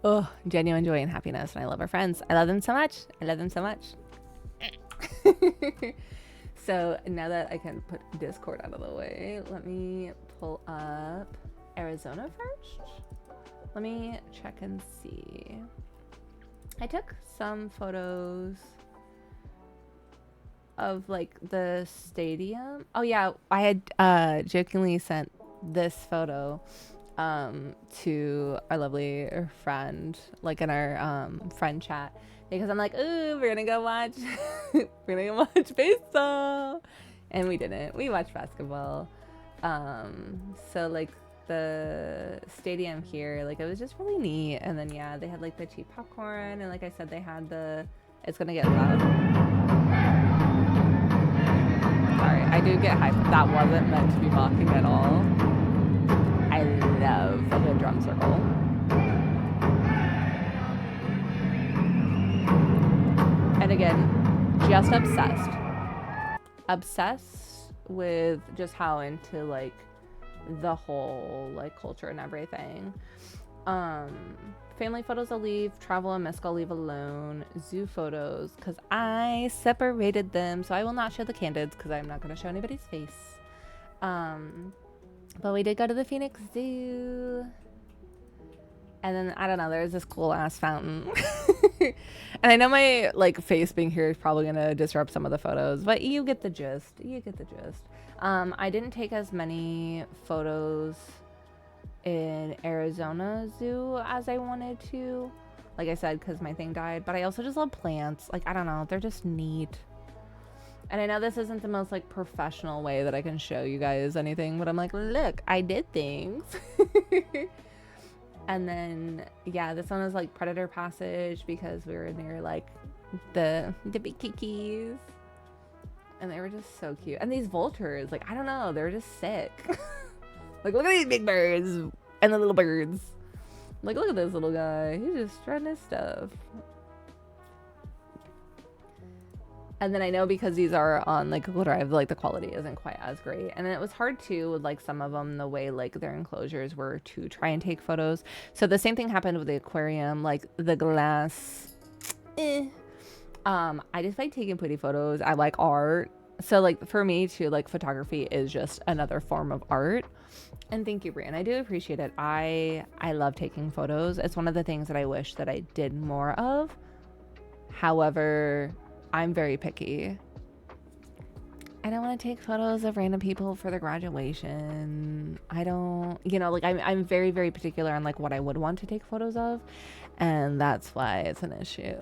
oh, genuine joy and happiness. And I love our friends. I love them so much. So now that I can put Discord out of the way, let me pull up Arizona first. Let me check and see. I took some photos of like the stadium. Oh yeah, I had jokingly sent this photo to our lovely friend, like in our friend chat, because I'm like, ooh, we're gonna go watch baseball, and we didn't. We watched basketball. So like the stadium here, like it was just really neat. And then yeah, they had like the cheap popcorn, and like I said, they had the, it's gonna get loud. Sorry, I do get hyped. That wasn't meant to be mocking at all. I love a good drum circle. And again, just obsessed with just how into like the whole like culture and everything. Family photos I'll leave, travel and mezcal I'll leave alone, zoo photos because I separated them, so I will not show the candids because I'm not going to show anybody's face. But we did go to the Phoenix Zoo, and then I don't know, there's this cool ass fountain. And I know my like face being here is probably going to disrupt some of the photos, but you get the gist. I didn't take as many photos in Arizona Zoo as I wanted to, like I said, because my thing died. But I also just love plants. Like, I don't know, they're just neat. And I know this isn't the most like professional way that I can show you guys anything, but I'm like, look, I did things. And then yeah, this one is like Predator Passage because we were near like the big kikis. And they were just so cute. And these vultures, like, I don't know, they're just sick. Like, look at these big birds and the little birds. Like, look at this little guy. He's just shredding his stuff. And then I know because these are on like Google Drive, like the quality isn't quite as great. And it was hard too with like some of them, the way like their enclosures were to try and take photos. So the same thing happened with the aquarium, like the glass. I just like taking pretty photos. I like art. So like for me too, like photography is just another form of art. And thank you, Brian. I do appreciate it. I love taking photos. It's one of the things that I wish that I did more of. However, I'm very picky. I don't want to take photos of random people for their graduation. I don't, you know, like I'm very, very particular on like what I would want to take photos of. And that's why it's an issue.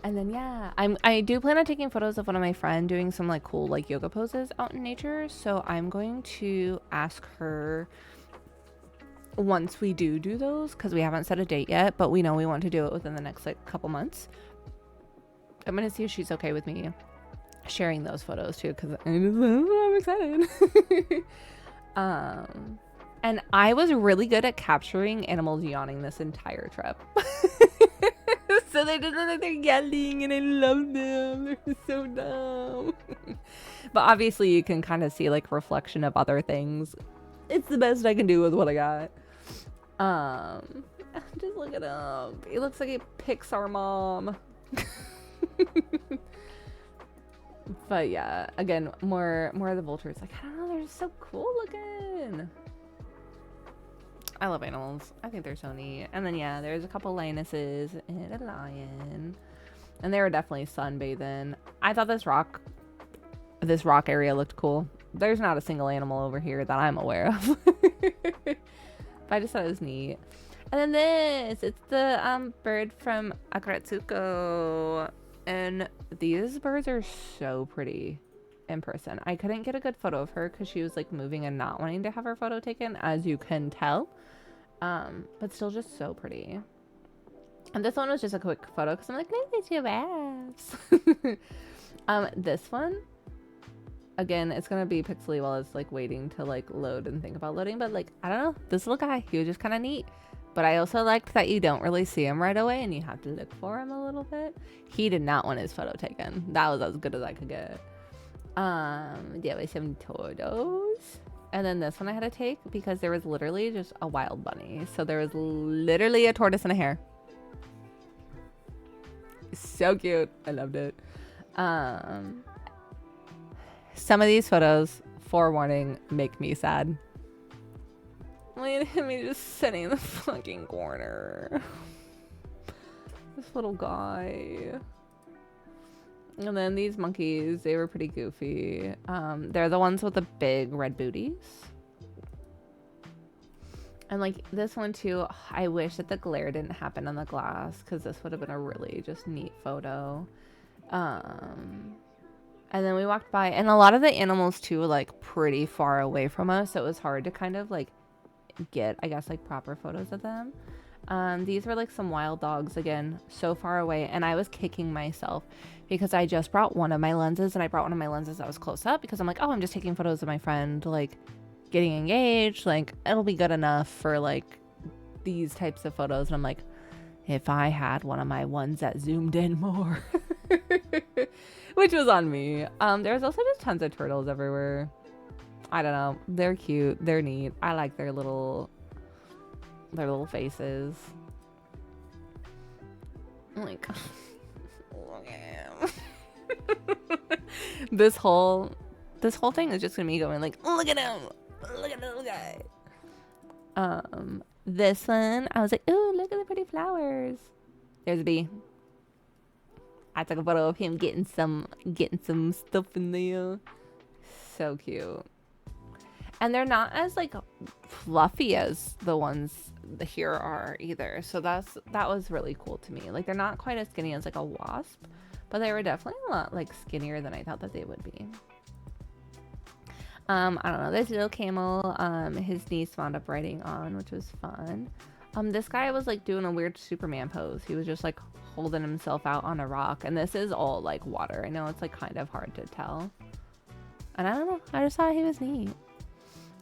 And then yeah, I do plan on taking photos of one of my friends doing some like cool like yoga poses out in nature. So I'm going to ask her once we do those, because we haven't set a date yet, but we know we want to do it within the next like couple months. I'm gonna see if she's okay with me sharing those photos too, because I'm excited. And I was really good at capturing animals yawning this entire trip. So they just look like they're yelling, and I love them. They're so dumb. But obviously you can kind of see like reflection of other things. It's the best I can do with what I got. Just look at him. He looks like a Pixar mom. But yeah, again, more of the vultures. Like, I don't know, they're just so cool looking. I love animals. I think they're so neat. And then yeah, there's a couple lionesses and a lion. And they were definitely sunbathing. I thought this rock area looked cool. There's not a single animal over here that I'm aware of. But I just thought it was neat. And then it's the bird from Akratsuko. And these birds are so pretty in person. I couldn't get a good photo of her because she was like moving and not wanting to have her photo taken, as you can tell. But still just so pretty. And this one was just a quick photo because I'm like, look at your ass. This one, again, it's gonna be pixely while it's like waiting to like load and think about loading, but like, I don't know, this little guy, he was just kind of neat. But I also liked that you don't really see him right away and you have to look for him a little bit. He did not want his photo taken. That was as good as I could get. There was some turtles. And then this one I had to take because there was literally just a wild bunny. So there was literally a tortoise and a hare. So cute. I loved it. Some of these photos, forewarning, make me sad. Look at me just sitting in the fucking corner. This little guy. And then these monkeys, they were pretty goofy. They're the ones with the big red booties. And like this one too, I wish that the glare didn't happen on the glass because this would have been a really just neat photo. And then we walked by, and a lot of the animals too were like pretty far away from us, so it was hard to kind of like get, I guess, like proper photos of them. These were like some wild dogs, again, so far away, and I was kicking myself because I just brought one of my lenses, and I brought one of my lenses that was close up because I'm like, oh, I'm just taking photos of my friend like getting engaged, like it'll be good enough for like these types of photos. And I'm like, if I had one of my ones that zoomed in more. Which was on me. There's also just tons of turtles everywhere. I don't know, they're cute, they're neat. I like their little faces. Oh my god. Look at him. This whole thing is just gonna be going like, look at him, look at the little guy. This one, I was like, ooh, look at the pretty flowers. There's a bee. I took a photo of him getting some stuff in there. So cute. And they're not as like fluffy as the ones here are either. So that was really cool to me. Like they're not quite as skinny as like a wasp, but they were definitely a lot like skinnier than I thought that they would be. I don't know, this little camel, his niece wound up riding on, which was fun. This guy was like doing a weird Superman pose. He was just like holding himself out on a rock, and this is all like water. I know it's like kind of hard to tell. And I don't know, I just thought he was neat.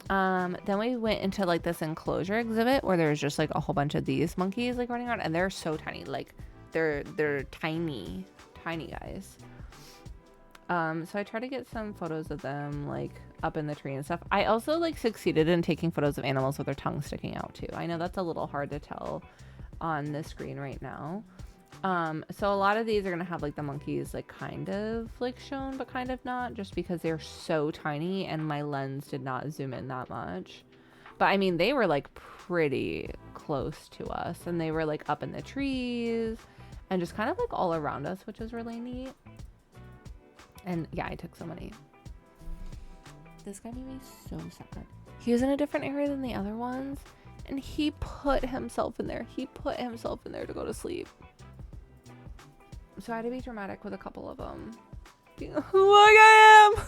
Then we went into like this enclosure exhibit where there's just like a whole bunch of these monkeys like running around, and they're so tiny. Like they're tiny guys. So I tried to get some photos of them like up in the tree and stuff. I also like succeeded in taking photos of animals with their tongue sticking out too. I know that's a little hard to tell on the screen right now. So a lot of these are gonna have like the monkeys like kind of like shown but kind of not, just because they're so tiny and my lens did not zoom in that much. But I mean, they were like pretty close to us, and they were like up in the trees and just kind of like all around us, which was really neat. And yeah, I took so many. This guy made me so sad. He was in a different area than the other ones, and he put himself in there. He put himself in there to go to sleep. So I had to be dramatic with a couple of them. Look at him!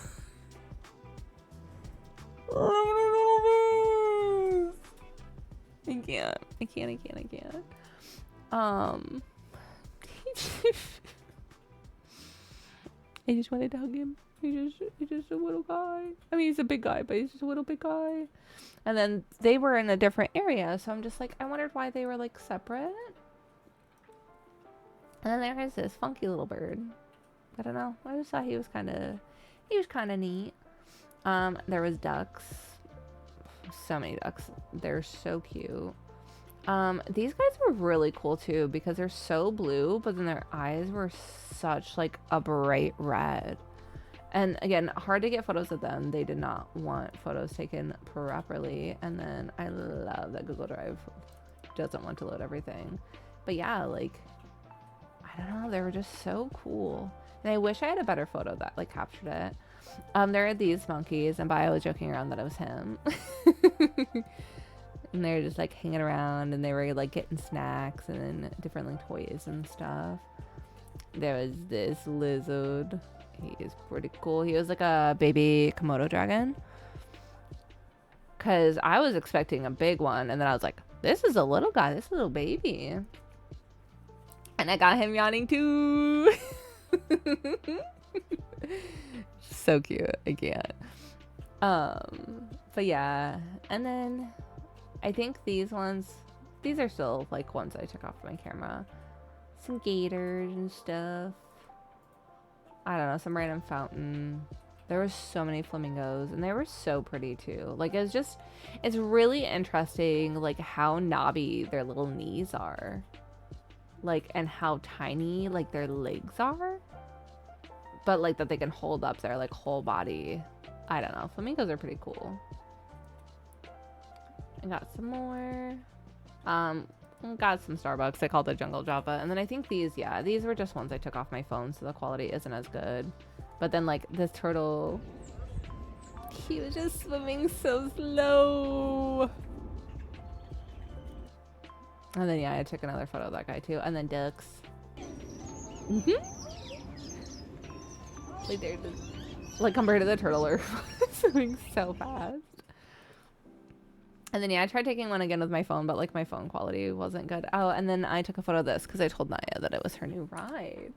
I can't. I just wanted to hug him. He's just a little guy. I mean, he's a big guy, but he's just a little big guy. And then they were in a different area, so I'm just like, I wondered why they were like separate. And then there's this funky little bird. I don't know. I just thought he was kind of neat. There was ducks. So many ducks. They're so cute. These guys were really cool too because they're so blue, but then their eyes were such like a bright red. And again, hard to get photos of them. They did not want photos taken properly. And then I love that Google Drive doesn't want to load everything. But yeah, like, I don't know, they were just so cool. And I wish I had a better photo that like captured it. There are these monkeys, and Bio was joking around that it was him. And they were just like hanging around, and they were like getting snacks and then different like toys and stuff. There was this lizard. He is pretty cool. He was like a baby Komodo dragon. Cause I was expecting a big one, and then I was like, this is a little guy, this little baby. And I got him yawning too. So cute. I can't. But yeah. And then I think these are still like ones I took off my camera. Some gators and stuff. I don't know, some random fountain. There were so many flamingos, and they were so pretty too. Like, it's really interesting like how knobby their little knees are. Like, and how tiny like their legs are. But like that they can hold up their like whole body. I don't know. Flamingos are pretty cool. I got some more. Got some Starbucks. I called it Jungle Java. And then I think these were just ones I took off my phone, so the quality isn't as good. But then like this turtle, he was just swimming so slow. And then yeah, I took another photo of that guy too. And then ducks. Like they're just, like compared to the turtle, are swimming so fast. And then yeah, I tried taking one again with my phone, but like my phone quality wasn't good. Oh, and then I took a photo of this because I told Naya that it was her new ride.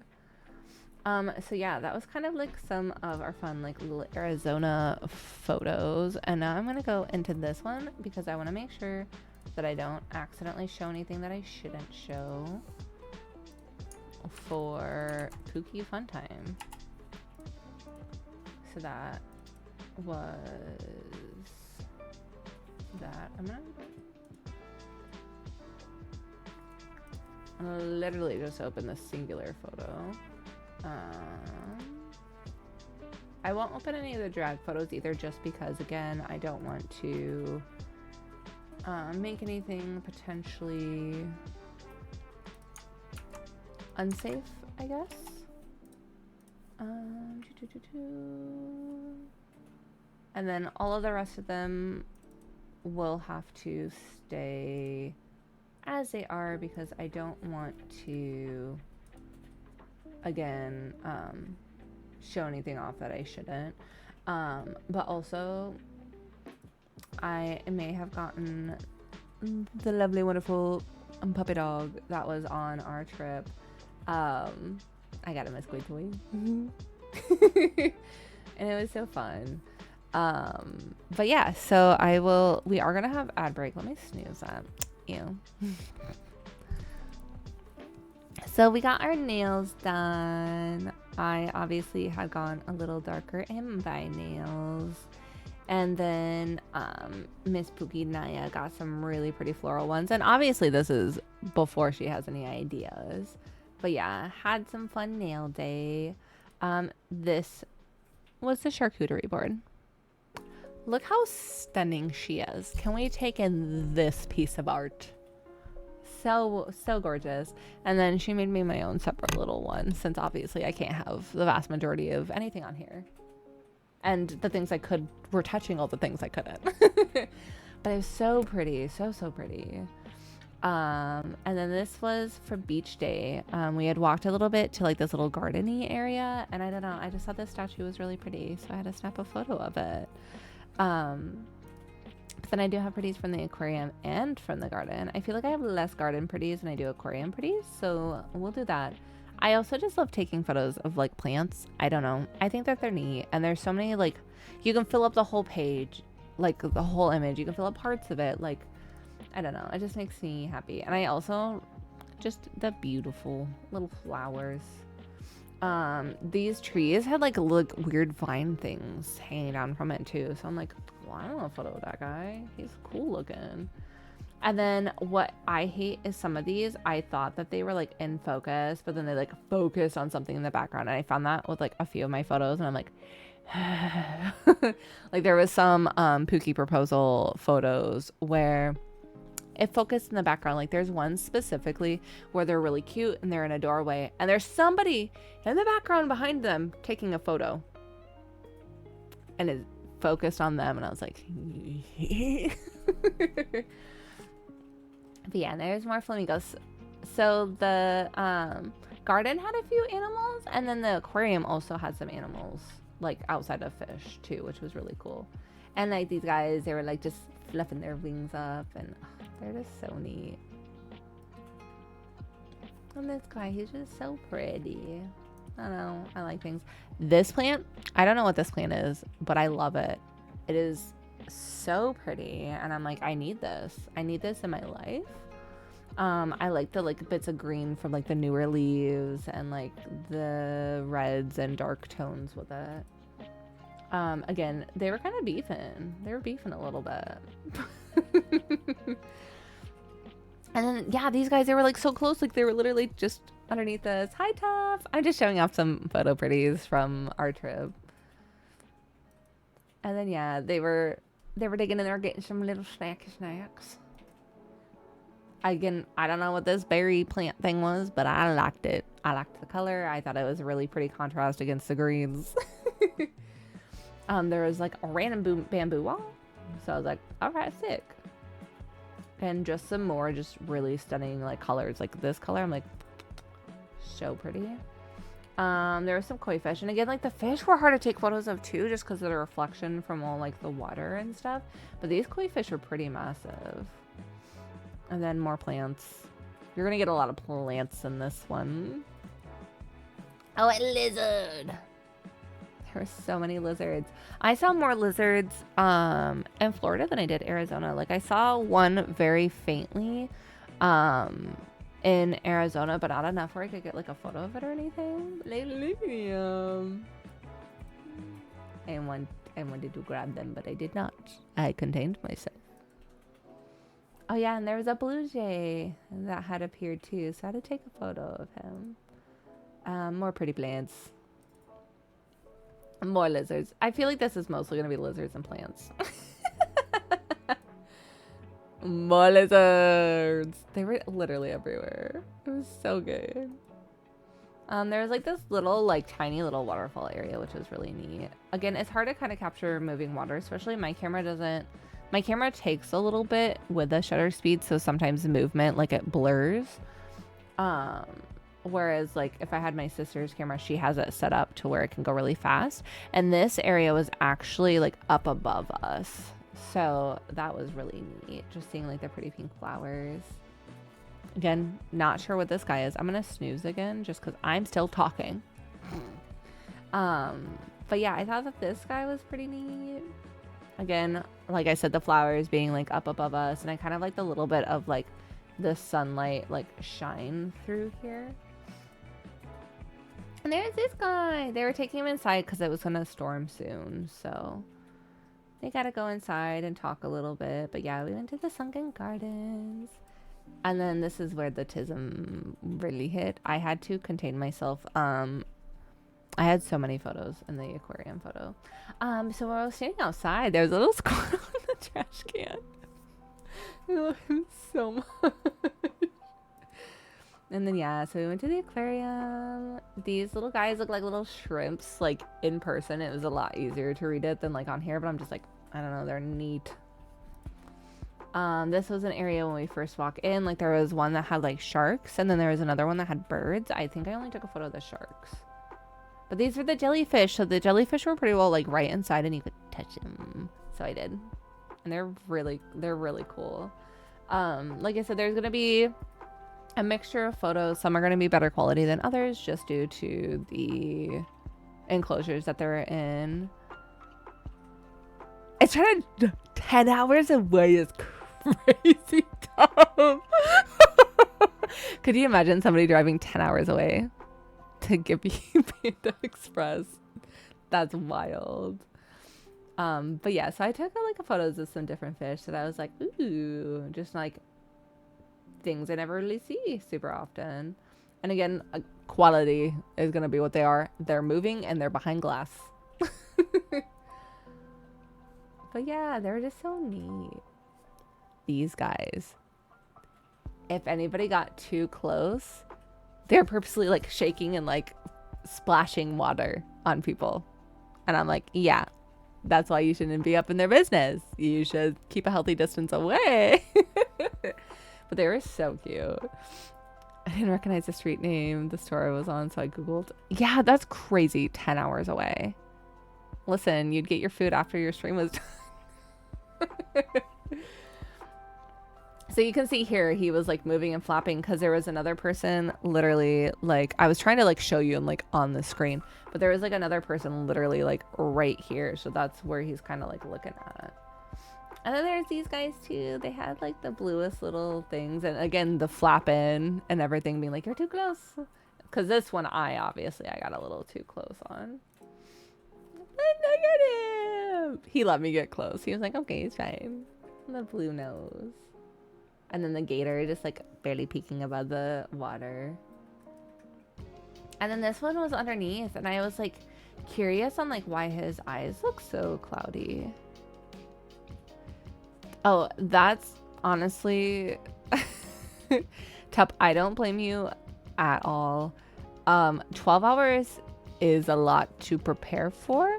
So yeah, that was kind of like some of our fun like little Arizona photos. And now I'm gonna go into this one because I want to make sure that I don't accidentally show anything that I shouldn't show for Pookie Fun Time. So that was that. I'm gonna literally just open the singular photo. I won't open any of the drag photos either, just because again I don't want to make anything potentially unsafe, I guess. And then all of the rest of them will have to stay as they are because I don't want to, again, show anything off that I shouldn't. But also, I may have gotten the lovely, wonderful puppy dog that was on our trip. I got him a squid toy. And it was so fun. But yeah, so we are gonna have ad break. Let me snooze that. Ew. So we got our nails done. I obviously had gone a little darker in my nails. And then Miss Pookie Naya got some really pretty floral ones. And obviously this is before she has any ideas. But yeah, had some fun nail day. This was the charcuterie board. Look how stunning she is. Can we take in this piece of art? So gorgeous. And then she made me my own separate little one, since obviously I can't have the vast majority of anything on here. And the things I could were touching all the things I couldn't. But it was so pretty. So pretty. And then this was for beach day. We had walked a little bit to like this little garden-y area, and I don't know, I just thought this statue was really pretty, so I had to snap a photo of it. But then I do have pretties from the aquarium and from the garden. I feel like I have less garden pretties than I do aquarium pretties, so we'll do that. I also just love taking photos of like plants. I don't know, I think that they're neat, and there's so many, like, you can fill up the whole page, like the whole image, you can fill up parts of it, like, I don't know, it just makes me happy. And I also just the beautiful little flowers. These trees had like weird vine things hanging down from it too, so I'm like, well, I don't want a photo of that guy, he's cool looking. And then what I hate is some of these, I thought that they were like in focus, but then they like focused on something in the background, and I found that with like a few of my photos, and I'm like like there was some Pookie proposal photos where it focused in the background. Like there's one specifically where they're really cute and they're in a doorway and there's somebody in the background behind them taking a photo, and it focused on them, and I was like but yeah, there's more flamingos. So the garden had a few animals, and then the aquarium also had some animals like outside of fish too, which was really cool. And like these guys, they were like just fluffing their wings up, and they're just so neat. And this guy, he's just so pretty. I don't know, I like things. This plant, I don't know what this plant is, but I love it. It is so pretty, and I'm like, I need this in my life. I like the like bits of green from like the newer leaves, and like the reds and dark tones with it. Again, they were kind of beefing. They were beefing a little bit. And then, yeah, these guys, they were like so close. Like they were literally just underneath us. Hi, Tough. I'm just showing off some photo pretties from our trip. And then, yeah, they were digging in there, getting some little snacks. Again, I don't know what this berry plant thing was, but I liked it. I liked the color. I thought it was a really pretty contrast against the greens. There was like a random bamboo wall, so I was like, all right, sick. And just some more just really stunning like colors, like this color, I'm like, so pretty. There was some koi fish, and again, like the fish were hard to take photos of too, just because of the reflection from all like the water and stuff, but these koi fish are pretty massive. And then more plants. You're gonna get a lot of plants in this one. Oh, a lizard. There were so many lizards. I saw more lizards in Florida than I did Arizona. Like I saw one very faintly in Arizona, but not enough where I could get like a photo of it or anything. I wanted to grab them, but I did not. I contained myself. Oh yeah, and there was a blue jay that had appeared too, so I had to take a photo of him. More pretty plants. More lizards. I feel like this is mostly going to be lizards and plants. More lizards. They were literally everywhere. It was so good. There's like this little, like tiny little waterfall area, which is really neat. Again, it's hard to kind of capture moving water, especially my camera doesn't. My camera takes a little bit with the shutter speed, so sometimes the movement, like it blurs. Whereas like if I had my sister's camera, she has it set up to where it can go really fast. And this area was actually like up above us. So that was really neat. Just seeing like the pretty pink flowers. Again, not sure what this guy is. I'm going to snooze again just because I'm still talking. But yeah, I thought that this guy was pretty neat. Again, like I said, the flowers being like up above us. And I kind of like the little bit of like the sunlight like shine through here. And there's this guy. They were taking him inside because it was going to storm soon. So they got to go inside and talk a little bit. But yeah, we went to the Sunken Gardens. And then this is where the tism really hit. I had to contain myself. I had so many photos in the aquarium photo. So when I was standing outside, there was a little squirrel in the trash can. I love him so much. And then yeah, so we went to the aquarium. These little guys look like little shrimps. Like in person, it was a lot easier to read it than like on here. But I'm just like, I don't know, they're neat. This was an area when we first walked in. Like there was one that had like sharks, and then there was another one that had birds. I think I only took a photo of the sharks. But these were the jellyfish. So the jellyfish were pretty well like right inside, and you could touch them. So I did, and they're really cool. Like I said, there's gonna be a mixture of photos. Some are gonna be better quality than others, just due to the enclosures that they're in. It's trying to 10 hours away is crazy dumb. Could you imagine somebody driving 10 hours away to give you Panda Express? That's wild. But yeah, so I took like a photos of some different fish that I was like, ooh, just like things I never really see super often. And again, quality is gonna be what they are. They're moving and they're behind glass. But yeah, they're just so neat. These guys. If anybody got too close, they're purposely like shaking and like splashing water on people. And I'm like, yeah, that's why you shouldn't be up in their business. You should keep a healthy distance away. But they were so cute. I didn't recognize the street name the store I was on, so I Googled. Yeah, that's crazy. 10 hours away. Listen, you'd get your food after your stream was done. So you can see here he was like moving and flapping because there was another person literally like I was trying to like show you and like on the screen, but there was like another person literally like right here, so that's where he's kind of like looking at. And then there's these guys too. They had like the bluest little things, and again the flapping and everything being like, you're too close, because this one I got a little too close on. But look at him. He let me get close. He was like, okay, it's fine. The blue nose. And then the gator just like barely peeking above the water. And then this one was underneath, and I was like curious on like why his eyes look so cloudy. Oh, that's honestly Tup, I don't blame you at all. 12 hours is a lot to prepare for,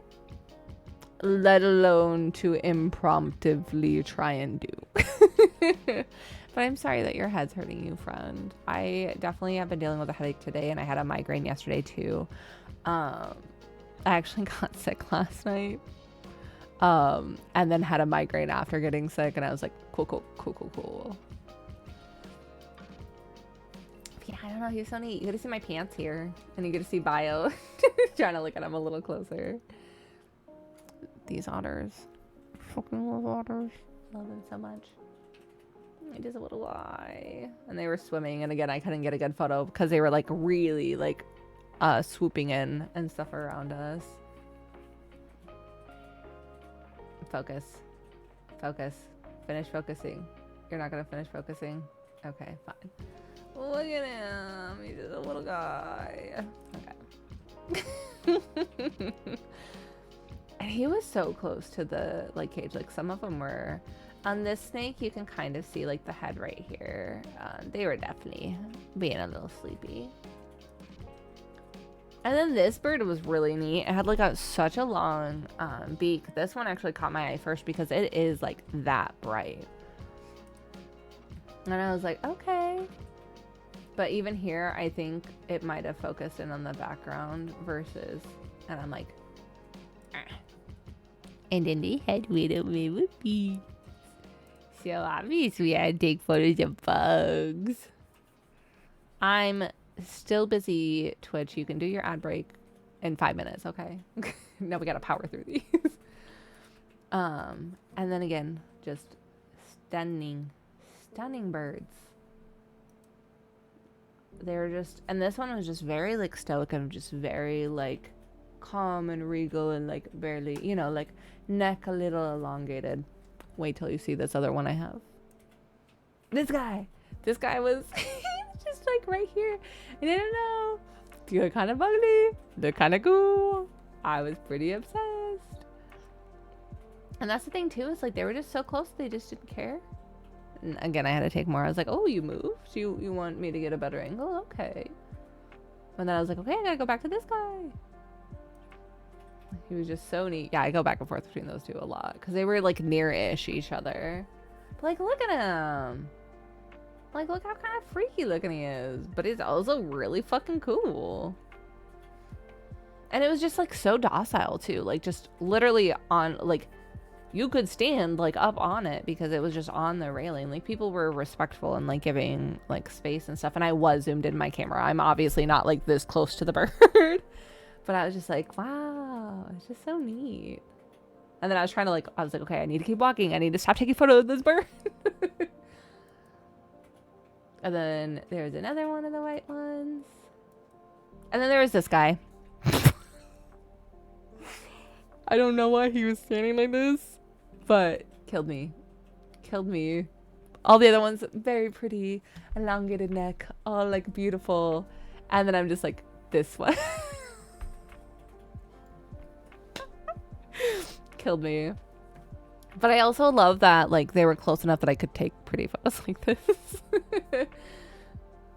let alone to impromptuvely try and do. But I'm sorry that your head's hurting you, friend. I definitely have been dealing with a headache today, and I had a migraine yesterday too. I actually got sick last night, and then had a migraine after getting sick, and I was like, cool. Yeah, I don't know, he's so neat. You get to see my pants here, and you get to see Bio. Trying to look at him a little closer. These otters. Fucking love otters. Love them so much. I just a little eye. And they were swimming, and again, I couldn't get a good photo because they were like really like swooping in and stuff around us. Focus. Finish focusing. You're not gonna finish focusing? Okay, fine. Look at him. He's just a little guy. Okay. And he was so close to the like cage. Like some of them were. On this snake, you can kind of see like the head right here. They were definitely being a little sleepy. And then this bird was really neat. It had like such a long beak. This one actually caught my eye first because it is like that bright. And I was like, okay. But even here, I think it might have focused in on the background versus, and I'm like, ah. And then they had little whoopies. So obviously I had to take photos of bugs. I'm still busy, Twitch. You can do your ad break in 5 minutes, okay? Now we gotta power through these. And then again, just stunning birds. They're just, and this one was just very like stoic and just very like calm and regal and like barely, you know, like neck a little elongated. Wait till you see this other one I have. This guy was just like right here. And I don't know. They're kind of ugly. They're kind of cool. I was pretty obsessed. And that's the thing too, is like they were just so close, they just didn't care. And again, I had to take more. I was like, oh, you moved? You want me to get a better angle? Okay. And then I was like, okay, I gotta go back to this guy. He was just so neat. Yeah, I go back and forth between those two a lot because they were like near-ish each other. But like, look at him. Like, look how kind of freaky looking he is. But he's also really fucking cool. And it was just like so docile too. Like just literally on like, you could stand like up on it because it was just on the railing. Like people were respectful and like giving like space and stuff. And I was zoomed in my camera. I'm obviously not like this close to the bird. But I was just like, wow, it's just so neat. And then I was trying to like, I was like, okay, I need to keep walking. I need to stop taking photos of this bird. And then there's another one of the white ones. And then there was this guy. I don't know why he was standing like this, but killed me. Killed me. All the other ones, very pretty, elongated neck, all like beautiful. And then I'm just like, this one. Killed me. But I also love that like they were close enough that I could take pretty photos like this.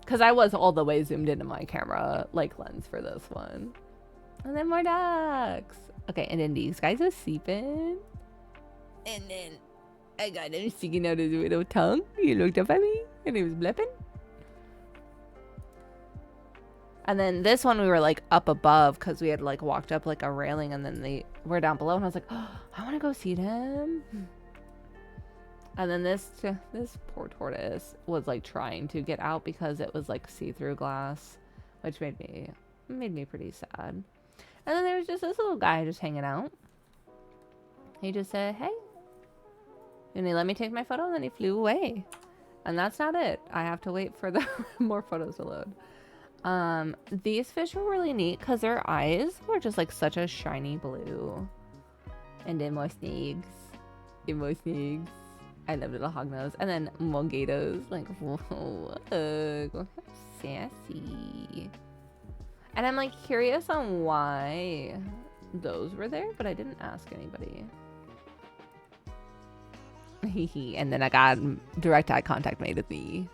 Because I was all the way zoomed into my camera like lens for this one. And then more ducks. Okay, and then these guys are sleeping. And then I got him sticking out his little tongue. He looked up at me and he was blipping. And then this one we were like up above because we had like walked up like a railing and then they were down below and I was like, oh, I want to go see them. And then this poor tortoise was like trying to get out because it was like see-through glass, which made me pretty sad. And then there was just this little guy just hanging out. He just said, hey. And he let me take my photo and then he flew away. And that's not it. I have to wait for the more photos to load. These fish were really neat because their eyes were just like such a shiny blue. And then more snakes. And more snakes. I love little hognose. And then mongatos. Like, whoa, how sassy. And I'm like curious on why those were there, but I didn't ask anybody. And then I got direct eye contact made with me.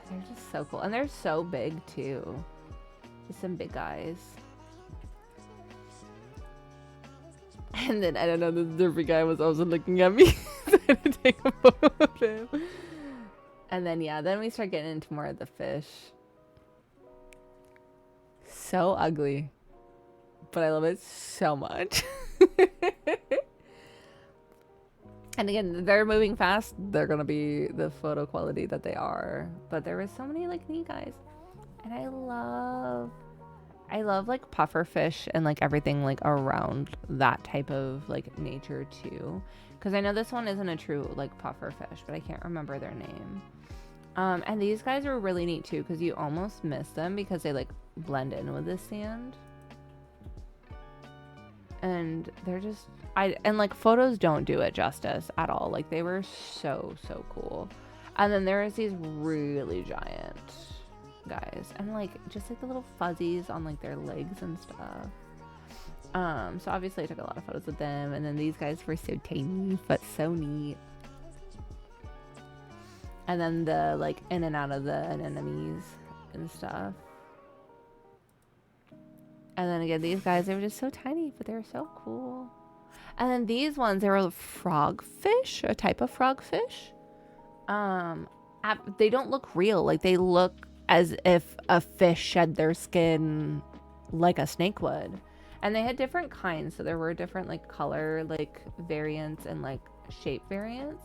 They're just so cool. And they're so big too. Just some big guys. And then I don't know, this different guy was also looking at me. So I had to take a photo of him. And then yeah, then we start getting into more of the fish. So ugly. But I love it so much. And again, they're moving fast. They're gonna be the photo quality that they are. But there was so many like neat guys. And I love like puffer fish and like everything like around that type of like nature too. Because I know this one isn't a true like puffer fish, but I can't remember their name. And these guys are really neat too because you almost miss them because they like blend in with the sand. And they're just and like photos don't do it justice at all. Like they were so cool. And then there was these really giant guys and like just like the little fuzzies on like their legs and stuff. So obviously I took a lot of photos with them. And then these guys were so tiny but so neat. And then the like in and out of the anemones and stuff. And then again, these guys, they were just so tiny, but they were so cool. And then these ones, they were frogfish, a type of frogfish. They don't look real. Like, they look as if a fish shed their skin like a snake would. And they had different kinds. So there were different, like, color, like, variants and, like, shape variants.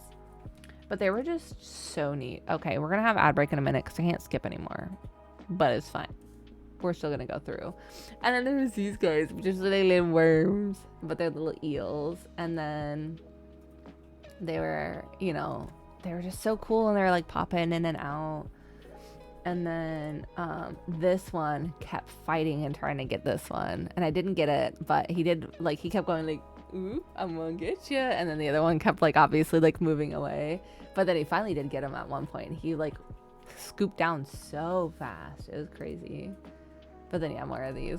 But they were just so neat. Okay, we're going to have ad break in a minute because I can't skip anymore. But it's fine. We're still going to go through. And then there's these guys, just little worms. But they're little eels. And then they were, you know, they were just so cool. And they were like popping in and out. And then this one kept fighting and trying to get this one. And I didn't get it. But he did, like, he kept going like, ooh, I'm gonna get you. And then the other one kept, like, obviously, like, moving away. But then he finally did get him at one point. He, like, scooped down so fast. It was crazy. But then, yeah, more of these.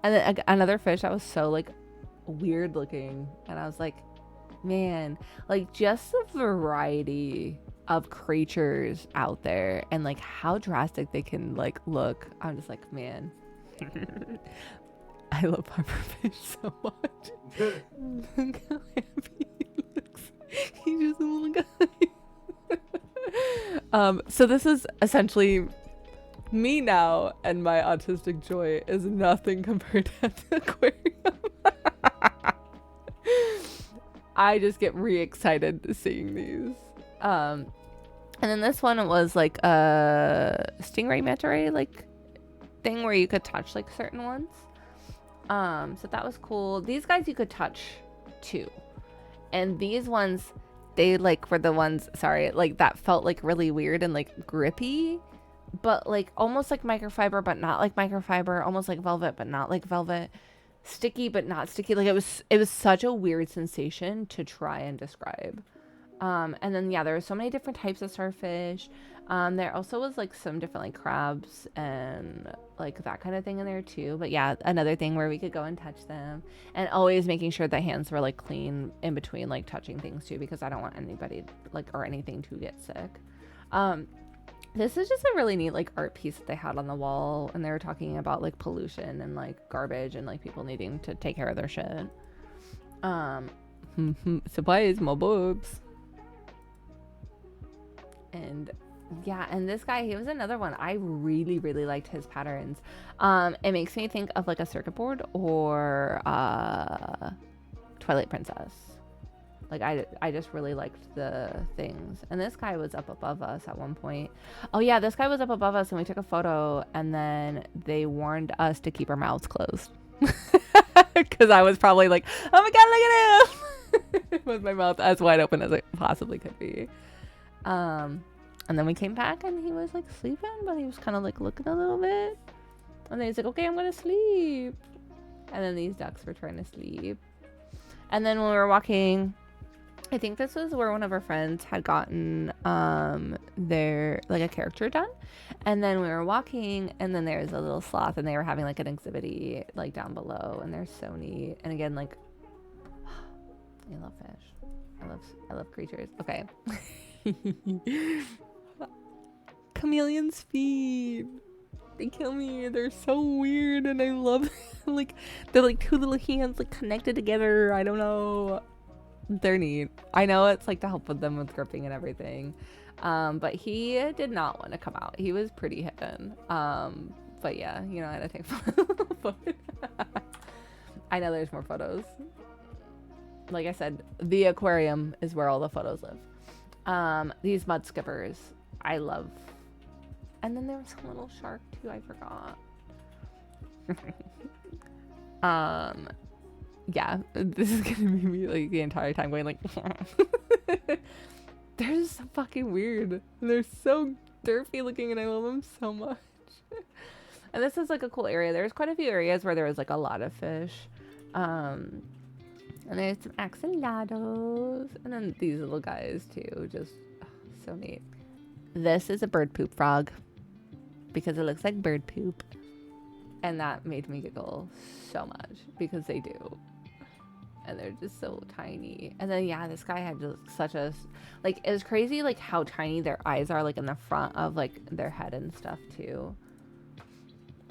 And then another fish that was so, like, weird looking. And I was like, man, like, just the variety of creatures out there and, like, how drastic they can, like, look. I'm just like, man. I love pufferfish so much. Look how happy he looks. He's just a little guy. So this is essentially me now, and my autistic joy is nothing compared to the aquarium. I just get re-excited seeing these. And then this one was like a stingray manta ray like thing where you could touch like certain ones. So that was cool. These guys you could touch too. And these ones, they like were the ones, sorry, like that felt like really weird and like grippy, but like almost like microfiber, but not like microfiber, almost like velvet, but not like velvet, sticky, but not sticky. Like it was such a weird sensation to try and describe. And then, yeah, there were so many different types of starfish. There also was like some different like crabs and like that kind of thing in there too. But yeah, another thing where we could go and touch them, and always making sure the hands were like clean in between like touching things too, because I don't want anybody like or anything to get sick. This is just a really neat like art piece that they had on the wall, and they were talking about like pollution and like garbage and like people needing to take care of their shit. Surprise, my boobs. And yeah, and this guy, he was another one. I really, really liked his patterns. It makes me think of like a circuit board or Twilight Princess. Like I just really liked the things. And this guy was up above us at one point. Oh yeah, this guy was up above us and we took a photo, and then they warned us to keep our mouths closed. Because I was probably like, oh my god, look at him! With my mouth as wide open as it possibly could be. And then we came back and he was like sleeping, but he was kind of like looking a little bit. And then he's like, okay, I'm gonna sleep. And then these ducks were trying to sleep. And then when we were walking, I think this was where one of our friends had gotten their like a character done. And then we were walking, and then there's a little sloth, and they were having like an exhibit like down below, and they're so neat. And again, like I love fish. I love creatures. Okay. Chameleon's feet. They kill me. They're so weird, and I love like they're like two little hands like connected together. I don't know. They're neat. I know it's like to help with them with gripping and everything. But he did not want to come out. He was pretty hidden. But yeah, you know, I had to take photos. I know there's more photos. Like I said, the aquarium is where all the photos live. These mud skippers, I love. And then there was a little shark too, I forgot. Yeah, this is gonna be me like the entire time going like they're just so fucking weird. They're so derpy looking, and I love them so much. And this is like a cool area. There's quite a few areas where there was like a lot of fish. And there's some axolootls, and then these little guys too, just so neat. This is a bird poop frog because it looks like bird poop, and that made me giggle so much because they do, and they're just so tiny. And then yeah, this guy had just such a like, it was crazy like how tiny their eyes are like in the front of like their head and stuff too.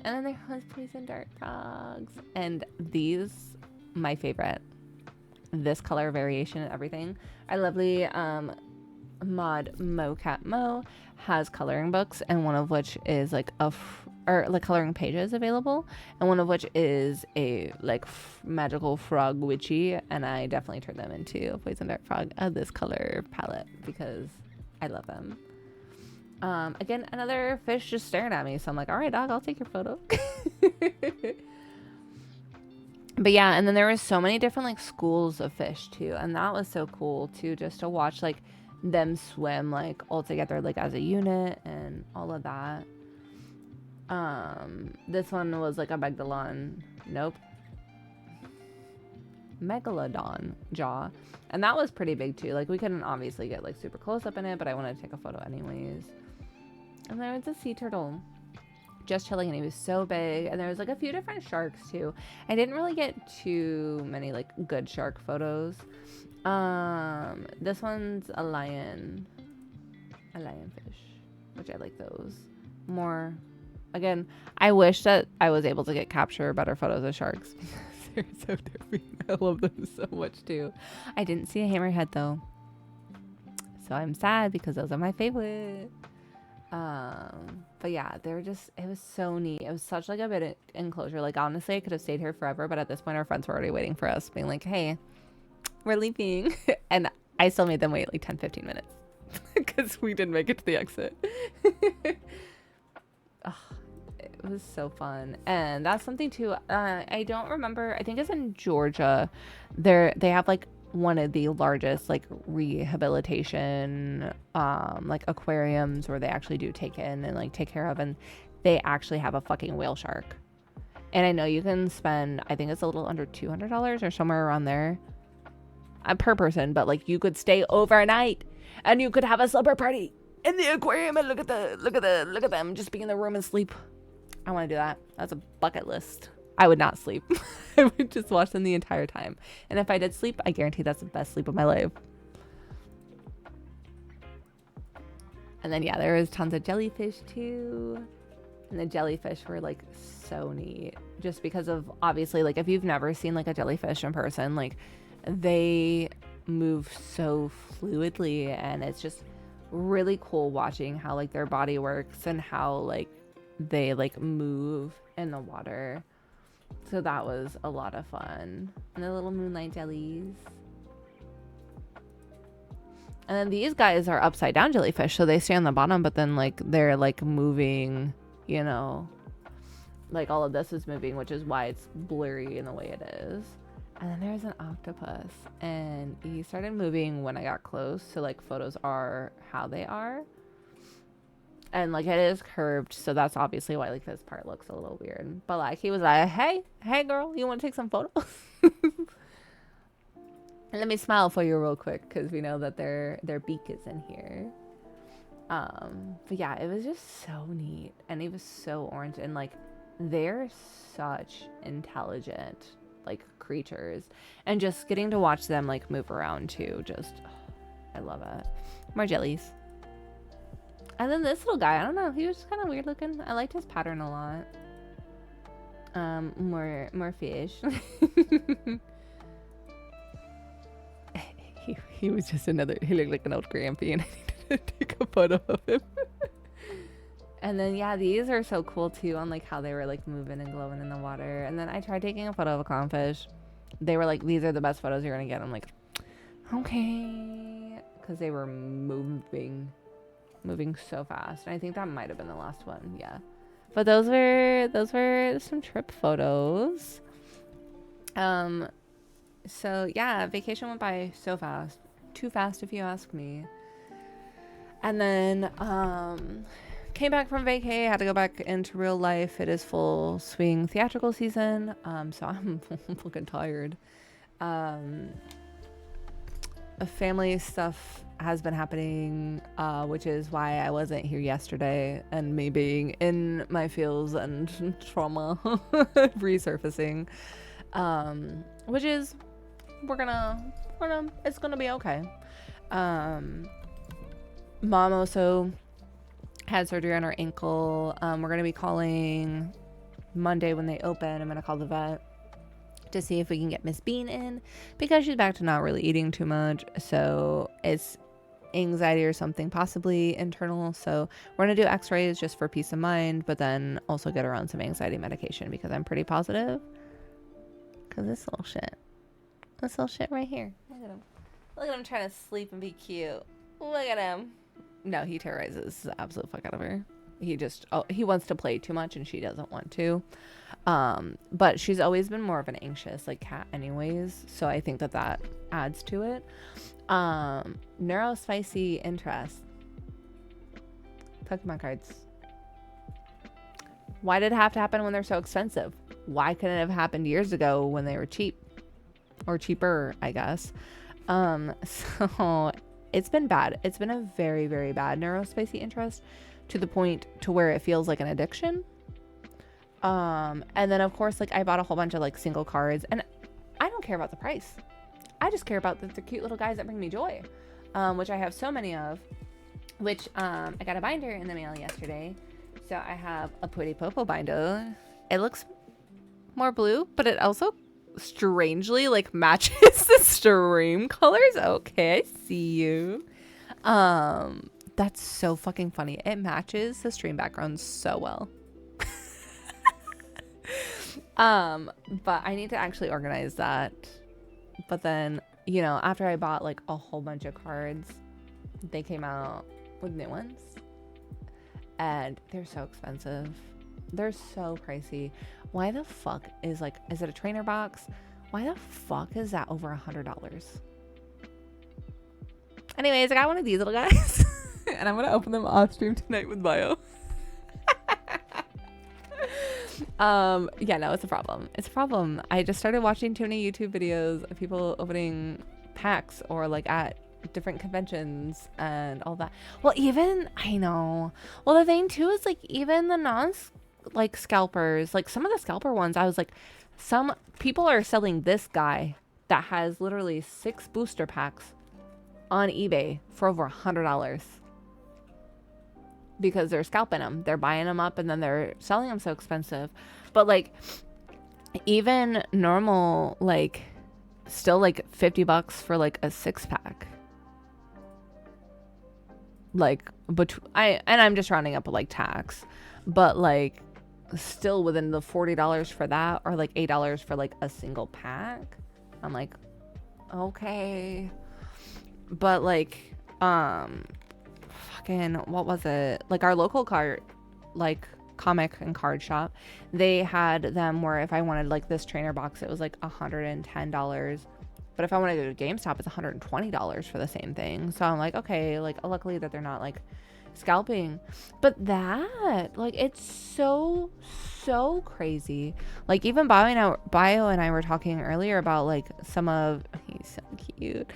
And then there was poison dart frogs. And these, my favorite. This color variation and everything. Our lovely mod MoCat Mo has coloring books, and one of which is like or like coloring pages available, and one of which is a like magical frog witchy, and I definitely turned them into a poison dart frog of this color palette because I love them. Again, another fish just staring at me, so I'm like, all right, dog, I'll take your photo. But yeah, and then there was so many different like schools of fish too, and that was so cool too, just to watch like them swim like all together like as a unit and all of that. This one was like a megalodon jaw, and that was pretty big too. Like we couldn't obviously get like super close up in it, but I wanted to take a photo anyways. And there was a sea turtle just chilling, and he was so big, and there was like a few different sharks too. I didn't really get too many like good shark photos. This one's a lionfish, which I like those more. Again, I wish that I was able to capture better photos of sharks because they're so different. I love them so much too. I didn't see a hammerhead though, so I'm sad because those are my favorite. But yeah, it was so neat. It was such like a bit enclosure. Like honestly, I could have stayed here forever, but at this point our friends were already waiting for us, being like, hey, we're leaving. And I still made them wait like 10-15 minutes because we didn't make it to the exit. Oh, it was so fun. And that's something too, I don't remember, I think it's in Georgia. They have like one of the largest like rehabilitation like aquariums where they actually do take in and like take care of, and they actually have a fucking whale shark. And I know you can spend, I think it's a little under $200 or somewhere around there per person, but like you could stay overnight and you could have a slumber party in the aquarium and look at them just be in the room and sleep. I want to do that. That's a bucket list. I would not sleep. I would just watch them the entire time. And if I did sleep, I guarantee that's the best sleep of my life. And then, yeah, there was tons of jellyfish too. And the jellyfish were like so neat. Just because of, obviously, like if you've never seen like a jellyfish in person, like they move so fluidly. And it's just really cool watching how like their body works and how like they like move in the water. So that was a lot of fun. And the little moonlight jellies. And then these guys are upside down jellyfish, so they stay on the bottom, but then like they're like moving, you know, like all of this is moving, which is why it's blurry in the way it is. And then there's an octopus, and he started moving when I got close, so like photos are how they are. And like it is curved, so that's obviously why like this part looks a little weird. But like he was like, hey girl, you want to take some photos? Let me smile for you real quick, because we know that their beak is in here. But yeah, it was just so neat, and it was so orange, and like they're such intelligent like creatures, and just getting to watch them like move around too, just I love it. More jellies. And then this little guy, I don't know, he was just kind of weird looking. I liked his pattern a lot. More fish. he was just he looked like an old grampy, and I needed to take a photo of him. And then yeah, these are so cool too, on like how they were like moving and glowing in the water. And then I tried taking a photo of a clownfish. They were like, these are the best photos you're gonna get. I'm like, okay, because they were moving so fast. And I think that might have been the last one. Yeah, but those were some trip photos. So yeah, vacation went by so fast, too fast if you ask me. And then came back from vacay, had to go back into real life. It is full swing theatrical season, so I'm fucking tired. Family stuff has been happening, which is why I wasn't here yesterday, and me being in my feels and trauma resurfacing, which is it's gonna be okay. Mom also had surgery on her ankle. We're gonna be calling Monday when they open, I'm gonna call the vet to see if we can get Miss Bean in, because she's back to not really eating too much. So it's anxiety or something, possibly internal. So we're gonna do x-rays just for peace of mind, but then also get her on some anxiety medication, because I'm pretty positive. Because this little shit right here, look at him trying to sleep and be cute. Look at him. No, he terrorizes the absolute fuck out of her. He wants to play too much and she doesn't want to. But she's always been more of an anxious like cat anyways, so I think that adds to it. Neurospicy interest. Pokemon cards. Why did it have to happen when they're so expensive? Why couldn't it have happened years ago when they were cheap? Or cheaper, I guess. So it's been bad. It's been a very, very bad neurospicy interest, to the point to where it feels like an addiction. And then of course, like I bought a whole bunch of like single cards, and I don't care about the price. I just care about the cute little guys that bring me joy, which I have so many of, which I got a binder in the mail yesterday. So I have a Pretty Popo binder. It looks more blue, but it also strangely like matches the stream colors. Okay, I see you. That's so fucking funny. It matches the stream background so well. But I need to actually organize that. But then, you know, after I bought like a whole bunch of cards, they came out with new ones, and they're so expensive. They're so pricey. Why the fuck is it a trainer box? Why the fuck is that over $100? Anyways, I got one of these little guys and I'm gonna open them off stream tonight with Bio. Yeah, no, it's a problem. It's a problem. I just started watching too many YouTube videos of people opening packs, or like at different conventions and all that. Well, even, I know. Well, the thing too is like even the like scalpers, like some of the scalper ones, I was like, some people are selling this guy that has literally 6 booster packs on eBay for over $100, because they're scalping them. They're buying them up and then they're selling them so expensive. But like even normal, like still like $50 for like a 6-pack. Like, but I'm just rounding up with like tax, but like still within the $40 for that, or like $8 for like a single pack. I'm like, okay. But like fucking, what was it, like our local card, like comic and card shop, they had them where if I wanted like this trainer box, it was like $110, but if I want to go to GameStop, it's $120 for the same thing. So I'm like, okay, like luckily that they're not like scalping. But that, like, it's so crazy. Like even Bio and I were talking earlier about like he's so cute,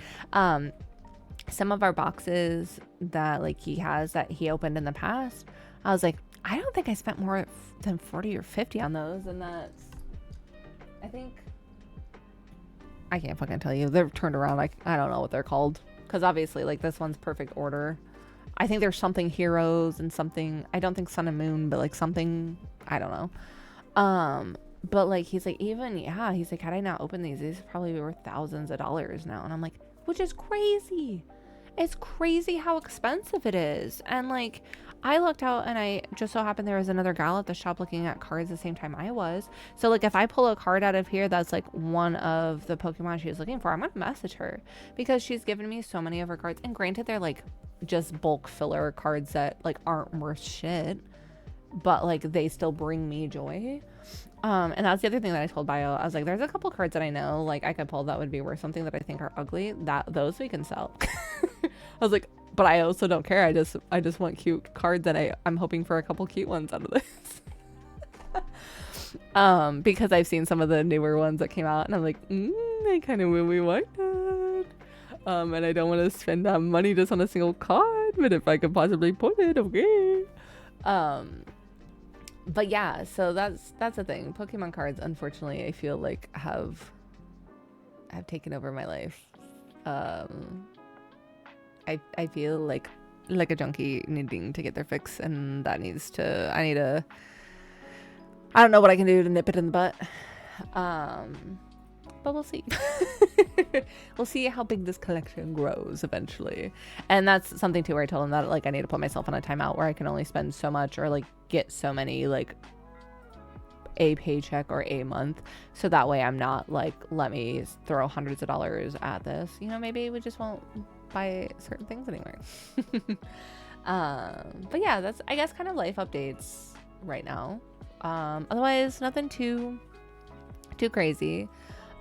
some of our boxes that like he has that he opened in the past. I was like, I don't think I spent more than 40 or 50 on those, and that's, I think, I can't fucking tell you. They're turned around. Like, I don't know what they're called, because obviously like this one's perfect order. I think there's something Heroes and something, I don't think Sun and Moon, but like something, I don't know. But like he's like, even, yeah, he's like, had I not opened these are probably worth thousands of dollars now. And I'm like, which is crazy. It's crazy how expensive it is. And like I looked out and I just so happened there was another gal at the shop looking at cards the same time I was. So like if I pull a card out of here that's like one of the Pokemon she was looking for, I'm gonna message her, because she's given me so many of her cards. And granted, they're like just bulk filler cards that like aren't worth shit, but like they still bring me joy. And that's the other thing that I told Bio. I was like, there's a couple cards that I know like I could pull that would be worth something that I think are ugly, that those we can sell. I was like, but I also don't care. I just want cute cards, and I'm hoping for a couple cute ones out of this. Because I've seen some of the newer ones that came out and I'm like, I kind of really want that. And I don't want to spend that money just on a single card, but if I could possibly put it, okay. But yeah, so that's the thing. Pokemon cards, unfortunately, I feel like have taken over my life. I feel like a junkie needing to get their fix, and I need to I don't know what I can do to nip it in the butt. But we'll see. We'll see how big this collection grows eventually. And that's something too where I told him that like I need to put myself on a timeout where I can only spend so much or like get so many like a paycheck or a month. So that way I'm not like, let me throw hundreds of dollars at this. You know, maybe we just won't buy certain things anymore. But yeah, that's I guess kind of life updates right now. Otherwise nothing too crazy.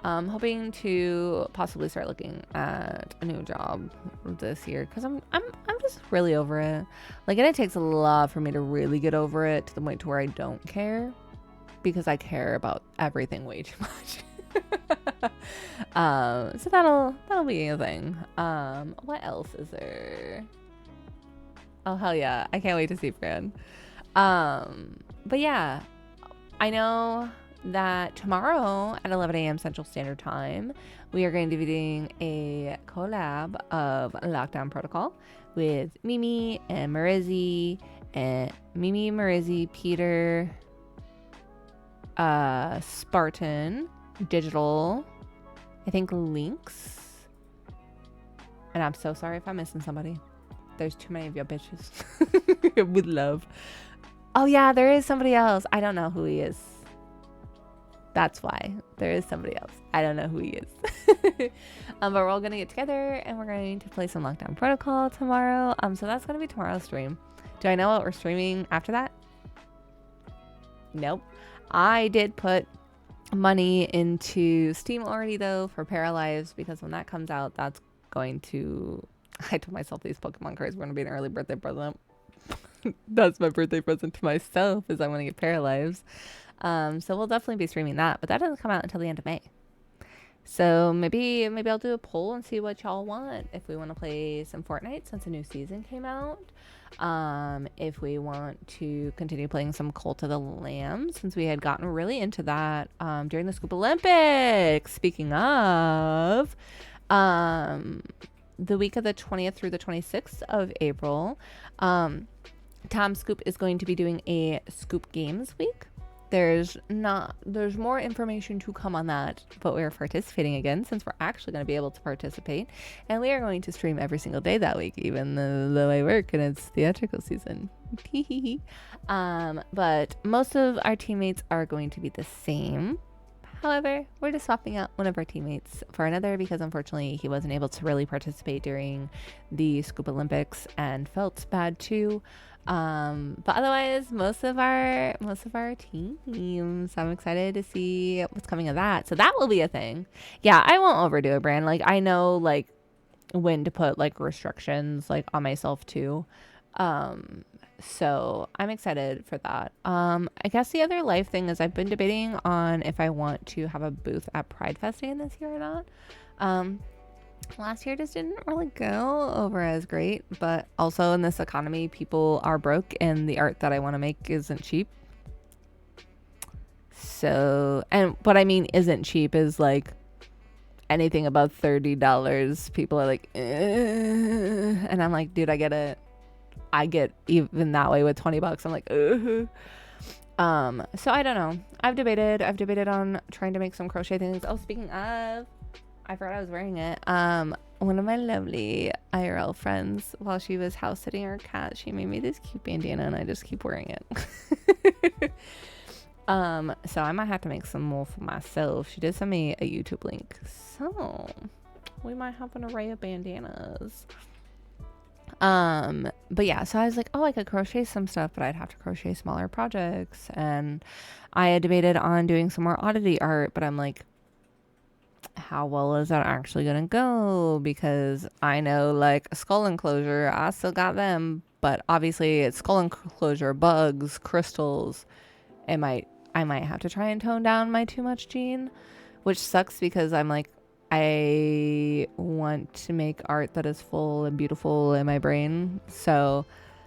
Hoping to possibly start looking at a new job this year because I'm just really over it. Like, and it takes a lot for me to really get over it to the point to where I don't care because I care about everything way too much. So that'll be a thing. What else is there? Oh hell yeah! I can't wait to see Fran. But yeah, I know that tomorrow at 11 a.m. Central Standard Time, we are going to be doing a collab of Lockdown Protocol with Mimi and Marizzi, Peter, Spartan, Digital, I think Lynx, and I'm so sorry if I'm missing somebody. There's too many of your bitches. With love. Oh yeah, there is somebody else. I don't know who he is. That's why there is somebody else. I don't know who he is. But we're all going to get together and we're going to play some Lockdown Protocol tomorrow. So that's going to be tomorrow's stream. Do I know what we're streaming after that? Nope. I did put money into Steam already though for Paralyzed because when that comes out, that's going to... I told myself these Pokemon cards were going to be an early birthday present. That's my birthday present to myself is I want to get Paralyzed. So we'll definitely be streaming that, but that doesn't come out until the end of May. So maybe I'll do a poll and see what y'all want. If we want to play some Fortnite since a new season came out. If we want to continue playing some Cult of the Lamb since we had gotten really into that during the Scoop Olympics. Speaking of, the week of the 20th through the 26th of April, Tom Scoop is going to be doing a Scoop Games week. There's more information to come on that, but we're participating again since we're actually going to be able to participate, and we are going to stream every single day that week, even though I work and it's theatrical season. But most of our teammates are going to be the same. However, we're just swapping out one of our teammates for another because unfortunately he wasn't able to really participate during the Scoop Olympics and felt bad too. But otherwise, most of our teams, I'm excited to see what's coming of that. So that will be a thing. Yeah, I won't overdo it, Brand. Like, I know like when to put like restrictions like on myself too. So I'm excited for that. I guess the other life thing is I've been debating on if I want to have a booth at Pride Fest this year or not. Last year just didn't really go over as great, but also in this economy, people are broke and the art that I want to make isn't cheap. So, and what I mean isn't cheap is like anything above $30. People are like, and I'm like, dude, I get it. I get even that way with $20. I'm like, so I don't know. I've debated on trying to make some crochet things. Oh, speaking of, I forgot I was wearing it. One of my lovely IRL friends, while she was house sitting her cat, she made me this cute bandana and I just keep wearing it. So I might have to make some more for myself. She did send me a YouTube link. So we might have an array of bandanas. But yeah, so I was like, oh, I could crochet some stuff, but I'd have to crochet smaller projects. And I had debated on doing some more oddity art, but I'm like, how well is that actually gonna go? Because I know like skull enclosure, I still got them, but obviously it's skull enclosure, bugs, crystals. I might have to try and tone down my too much gene, which sucks because I'm like, I want to make art that is full and beautiful in my brain. So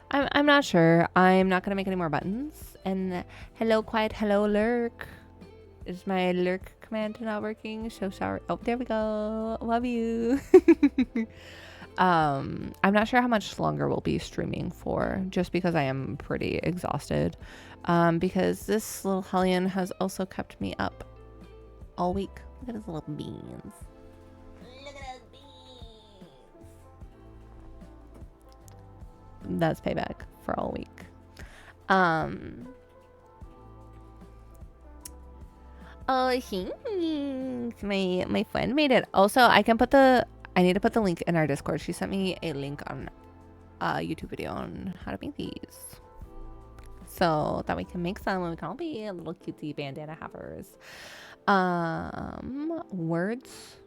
I'm not sure. I'm not gonna make any more buttons. And hello, quiet, hello, lurk. Is my lurk command not working? So sorry. Oh, there we go. Love you. I'm not sure how much longer we'll be streaming for, just because I am pretty exhausted. Because this little hellion has also kept me up all week. Look at his little beans. Look at those beans. That's payback for all week. Oh, thanks. My friend made it. Also, I need to put the link in our Discord. She sent me a link on a YouTube video on how to make these, so that we can make some and we can all be little cutesy bandana havers. Words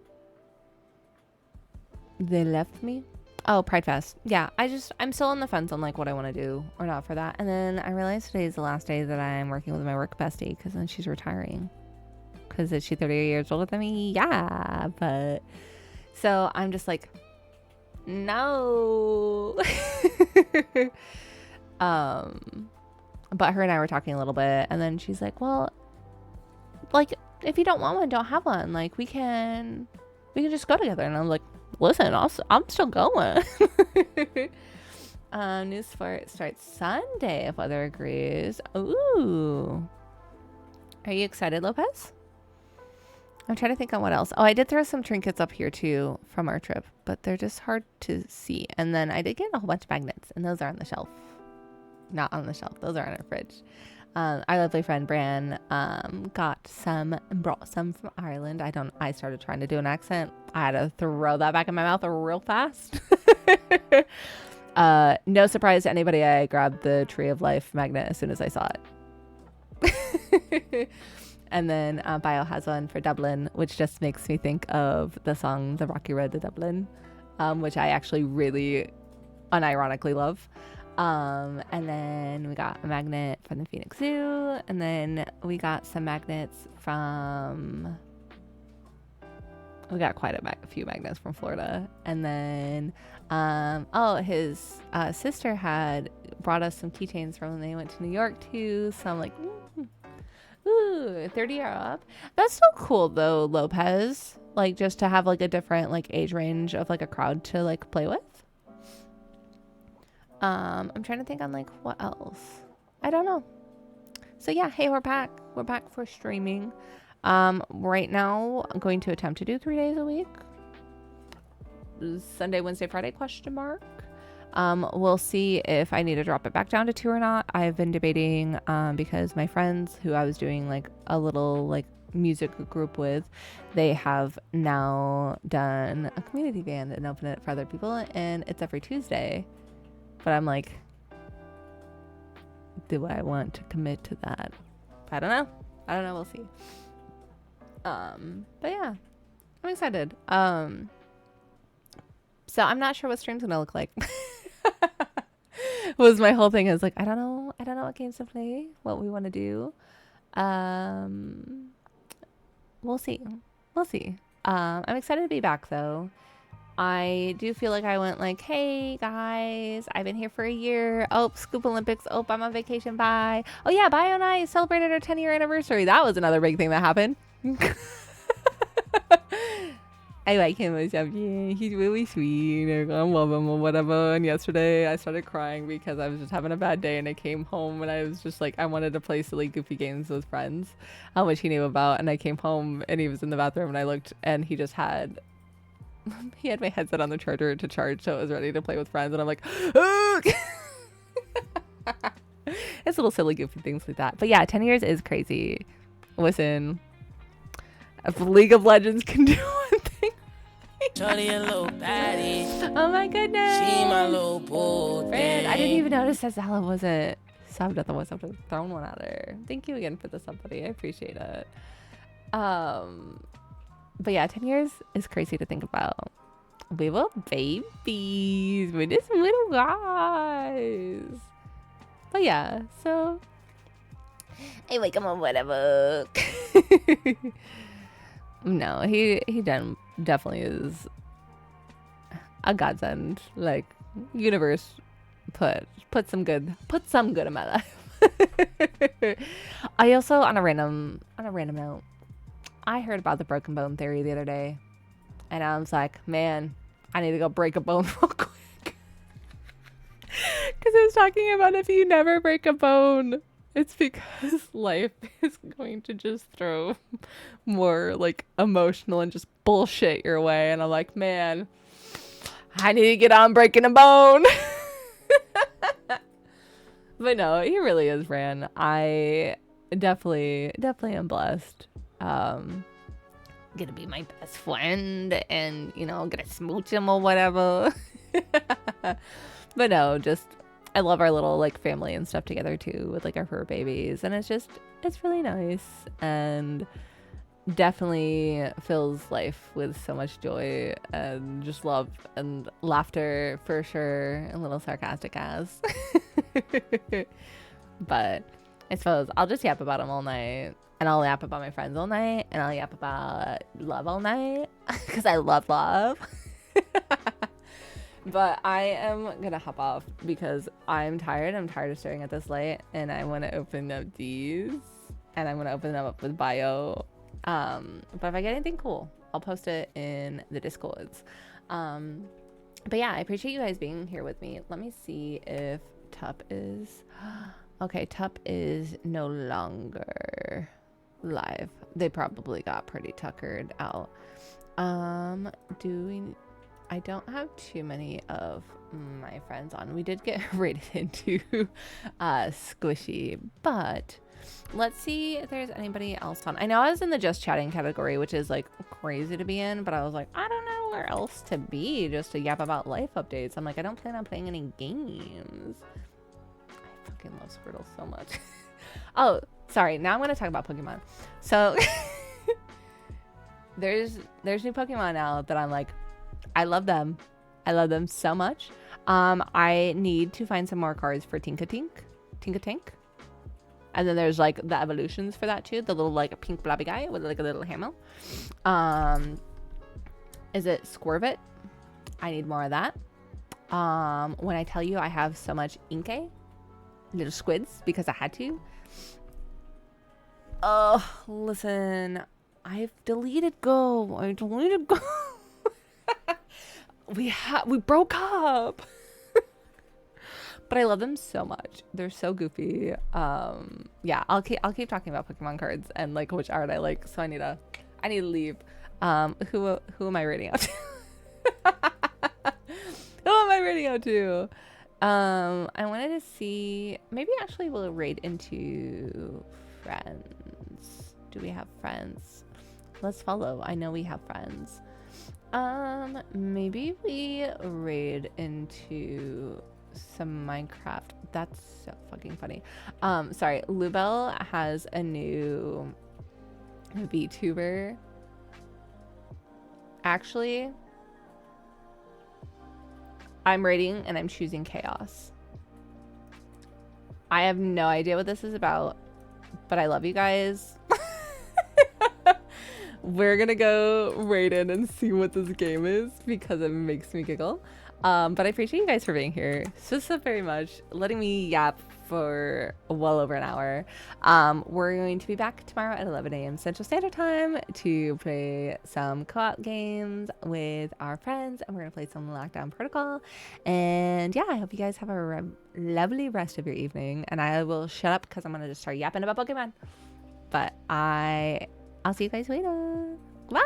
they left me. Oh, Pride Fest. Yeah, I'm still on the fence on like what I want to do or not for that. And then I realized today is the last day that I'm working with my work bestie, because then she's retiring. Because is she 30 years older than me? Yeah, but so I'm just like, no. But her and I were talking a little bit, and then she's like, well, like, if you don't want one, don't have one. Like, we can just go together. And I'm like, listen, I'm still going. New sport starts Sunday if weather agrees. Ooh. Are you excited, Lopez? I'm trying to think on what else. Oh, I did throw some trinkets up here too from our trip, but they're just hard to see. And then I did get a whole bunch of magnets, and those are on the shelf. Not on the shelf. Those are on our fridge. Our lovely friend Bran got some and brought some from Ireland. I started trying to do an accent. I had to throw that back in my mouth real fast. No surprise to anybody, I grabbed the Tree of Life magnet as soon as I saw it. And then Bio has one for Dublin, which just makes me think of the song The Rocky Road to Dublin, which I actually really unironically love. And then we got a magnet from the Phoenix Zoo, and then we got some magnets from... We got quite a few magnets from Florida. And then, his sister had brought us some keychains from when they went to New York too. So I'm like, ooh, 30 or up. That's so cool though, Lopez. Like, just to have like a different like age range of like a crowd to like play with. I'm trying to think on like what else. I don't know. So yeah, hey, we're back. We're back for streaming. Right now I'm going to attempt to do 3 days a week. Sunday, Wednesday, Friday, question mark. We'll see if I need to drop it back down to 2 or not. I've been debating, because my friends who I was doing like a little like music group with, they have now done a community band and opened it for other people, and it's every Tuesday. But I'm like, do I want to commit to that? I don't know. We'll see. But yeah, I'm excited. So I'm not sure what stream's gonna look like. Was my whole thing. I was like, I don't know what games to play, what we want to do. We'll see. I'm excited to be back though. I do feel like I went like, hey guys, I've been here for a year. Oh, Scoop Olympics. Oh, I'm on vacation. Bye. Oh yeah, Bio and I celebrated our 10-year anniversary. That was another big thing that happened. I like him. Yeah, he's really sweet. I love him or whatever. And yesterday I started crying because I was just having a bad day, and I came home and I was just like, I wanted to play silly goofy games with friends, which he knew about. And I came home and he was in the bathroom, and I looked, and he had my headset on the charger to charge, so it was ready to play with friends. And I'm like, oh! It's little silly goofy things like that. But yeah, 10 years is crazy. Listen, if League of Legends can do one thing. Shorty a little baddie. Oh my goodness. She my little bull. Friend, I didn't even notice that Zella wasn't subbed. Otherwise I would have thrown one at her. Thank you again for the sub, buddy. I appreciate it. But yeah, 10 years is crazy to think about. We were babies. We're just little guys. But yeah, so anyway, come on, whatever. No, he definitely is a godsend. Like, universe put some good in my life. I also, on a random note, I heard about the broken bone theory the other day, and I was like, man, I need to go break a bone real quick. Because I was talking about if you never break a bone, it's because life is going to just throw more like emotional and just bullshit your way. And I'm like, man, I need to get on breaking a bone. But no, he really is, Fran. I definitely am blessed. Gonna be my best friend and, you know, gonna smooch him or whatever. But no, just, I love our little like family and stuff together too with like our fur babies. And it's really nice and definitely fills life with so much joy and just love and laughter for sure, and a little sarcastic ass. But I suppose I'll just yap about him all night, and I'll yap about my friends all night, and I'll yap about love all night because I love love. But I am gonna hop off because I'm tired. I'm tired of staring at this light, and I want to open up these, and I'm gonna open them up with bio. But if I get anything cool, I'll post it in the Discords. But yeah, I appreciate you guys being here with me. Let me see if Tup is okay. Tup is no longer live. They probably got pretty tuckered out. I don't have too many of my friends on. We did get rated into Squishy, but let's see if there's anybody else on. I know I was in the just chatting category, which is like crazy to be in, but I was like, I don't know where else to be just to yap about life updates. I'm like, I don't plan on playing any games. I fucking love Squirtle so much. Oh, sorry. Now I'm going to talk about Pokemon. So there's new Pokemon now that I'm like, I love them. I love them so much. I need to find some more cards for Tinkatank. And then there's like the evolutions for that too. The little like pink blobby guy with like a little hammer. Is it Squirvet? I need more of that. When I tell you I have so much Inkay, little squids, because I had to. Oh, listen. I've deleted Go. I deleted Go. We broke up. But I love them so much. They're so goofy. Yeah, I'll keep talking about Pokemon cards and like which art I like. So I need to leave. Who am I rating out to? Who am I rating out to? I wanted to see, maybe actually we'll raid into friends. Do we have friends? Let's follow. I know we have friends. Maybe we raid into some Minecraft. That's so fucking funny. Sorry, Lubel has a new VTuber. Actually, I'm raiding and I'm choosing Chaos. I have no idea what this is about, but I love you guys. We're gonna go raid in and see what this game is because it makes me giggle. But I appreciate you guys for being here so very much, letting me yap for well over an hour. We're going to be back tomorrow at 11 a.m. Central Standard Time to play some co-op games with our friends, and we're gonna play some Lockdown Protocol. And yeah, I hope you guys have a lovely rest of your evening, and I will shut up because I'm gonna just start yapping about Pokemon. But I'll see you guys later. Bye.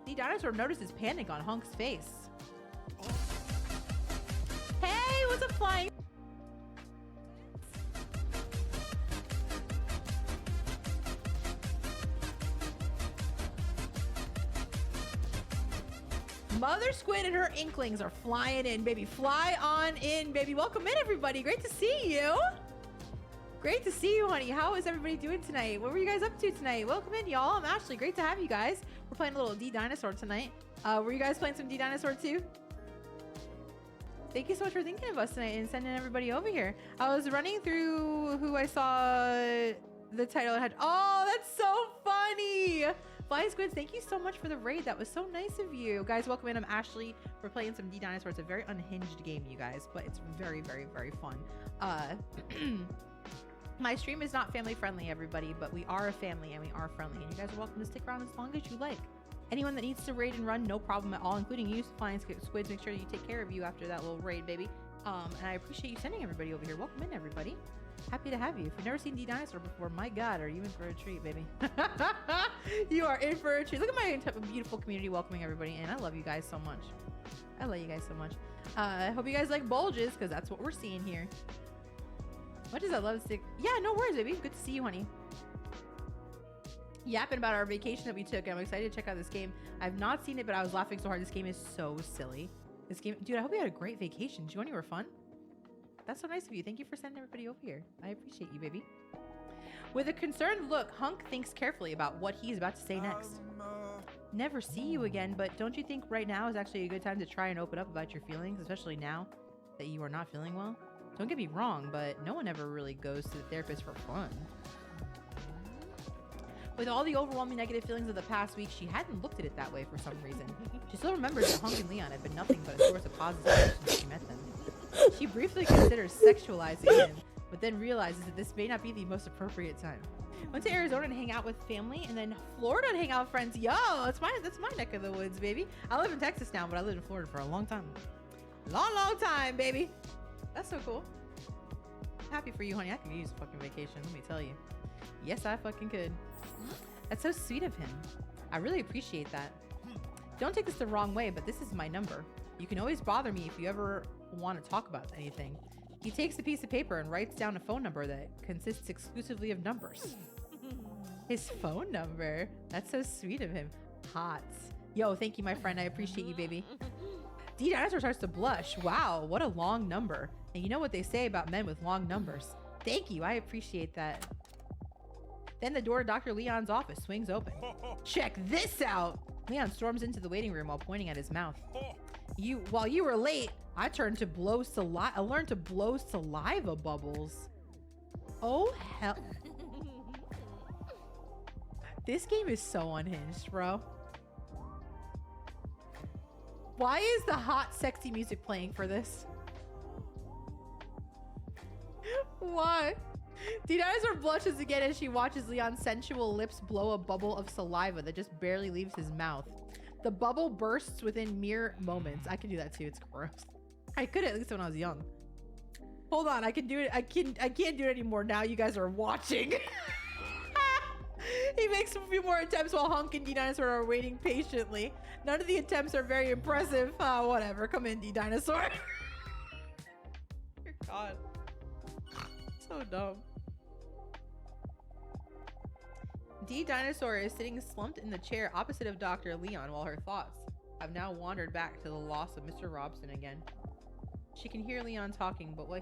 The dinosaur notices panic on Hunk's face. Hey, what's up, flying? Mother Squid and her Inklings are flying in, baby. Fly on in, baby. Welcome in, everybody. Great to see you. Great to see you, honey. How is everybody doing tonight? What were you guys up to tonight? Welcome in, y'all. I'm Ashley. Great to have you guys. We're playing a little D-Dinosaur tonight. Were you guys playing some D-Dinosaur too? Thank you so much for thinking of us tonight and sending everybody over here. I was running through who I saw the title had. Oh, that's so funny. Flying Squids, thank you so much for the raid. That was so nice of you. Guys, welcome in. I'm Ashley. We're playing some D Dinosaur. It's a very unhinged game, you guys, but it's very, very, very fun. My stream is not family friendly, everybody, but we are a family and we are friendly. And you guys are welcome to stick around as long as you like. Anyone that needs to raid and run, no problem at all, including you, Flying Squids. Make sure you take care of you after that little raid, baby. And I appreciate you sending everybody over here. Welcome in, everybody. Happy to have you. If you've never seen D Dinosaur before, my God, are you in for a treat, baby? You are in for a treat. Look at my beautiful community welcoming everybody in. I love you guys so much. I love you guys so much. I hope you guys like bulges, because that's what we're seeing here. What does I love stick? Yeah, no worries, baby. Good to see you, honey. Yapping about our vacation that we took. I'm excited to check out this game. I've not seen it, but I was laughing so hard. This game is so silly. This game, dude, I hope you had a great vacation. Did you go anywhere fun? That's so nice of you. Thank you for sending everybody over here. I appreciate you, baby. With a concerned look, Hunk thinks carefully about what he's about to say next. Never see you again, but don't you think right now is actually a good time to try and open up about your feelings, especially now that you are not feeling well? Don't get me wrong, but no one ever really goes to the therapist for fun. With all the overwhelming negative feelings of the past week, she hadn't looked at it that way for some reason. She still remembers that Hunk and Leon had been nothing but a source of positive since she met them. She briefly considers sexualizing him, but then realizes that this may not be the most appropriate time. Went to Arizona to hang out with family, and then Florida to hang out with friends. Yo, that's my neck of the woods, baby. I live in Texas now, but I lived in Florida for a long time. Long time, baby. That's so cool. Happy for you, honey. I could use a fucking vacation, let me tell you. Yes, I fucking could. That's so sweet of him. I really appreciate that. Don't take this the wrong way, but this is my number. You can always bother me if you ever want to talk about anything. He takes a piece of paper and writes down a phone number that consists exclusively of numbers. His phone number? That's so sweet of him. Hot. Yo, thank you, my friend. I appreciate you, baby. D Dinosaur starts to blush. Wow, what a long number. And you know what they say about men with long numbers. Thank you. I appreciate that. Then the door to Dr. Leon's office swings open. Check this out. Leon storms into the waiting room while pointing at his mouth. While you were late, I learned to blow saliva bubbles. Oh, hell. This game is so unhinged, bro. Why is the hot, sexy music playing for this? Why? D Dinosaur blushes again as she watches Leon's sensual lips blow a bubble of saliva that just barely leaves his mouth. The bubble bursts within mere moments. I can do that too. It's gross. I could at least when I was young. Hold on, I can do it. I can't do it anymore now. You guys are watching. He makes a few more attempts while Hunk and D Dinosaur are waiting patiently. None of the attempts are very impressive. Whatever. Come in, D Dinosaur. Dear God. So dumb. D Dinosaur is sitting slumped in the chair opposite of Dr. Leon while her thoughts have now wandered back to the loss of Mr. Robson again. She can hear Leon talking, but what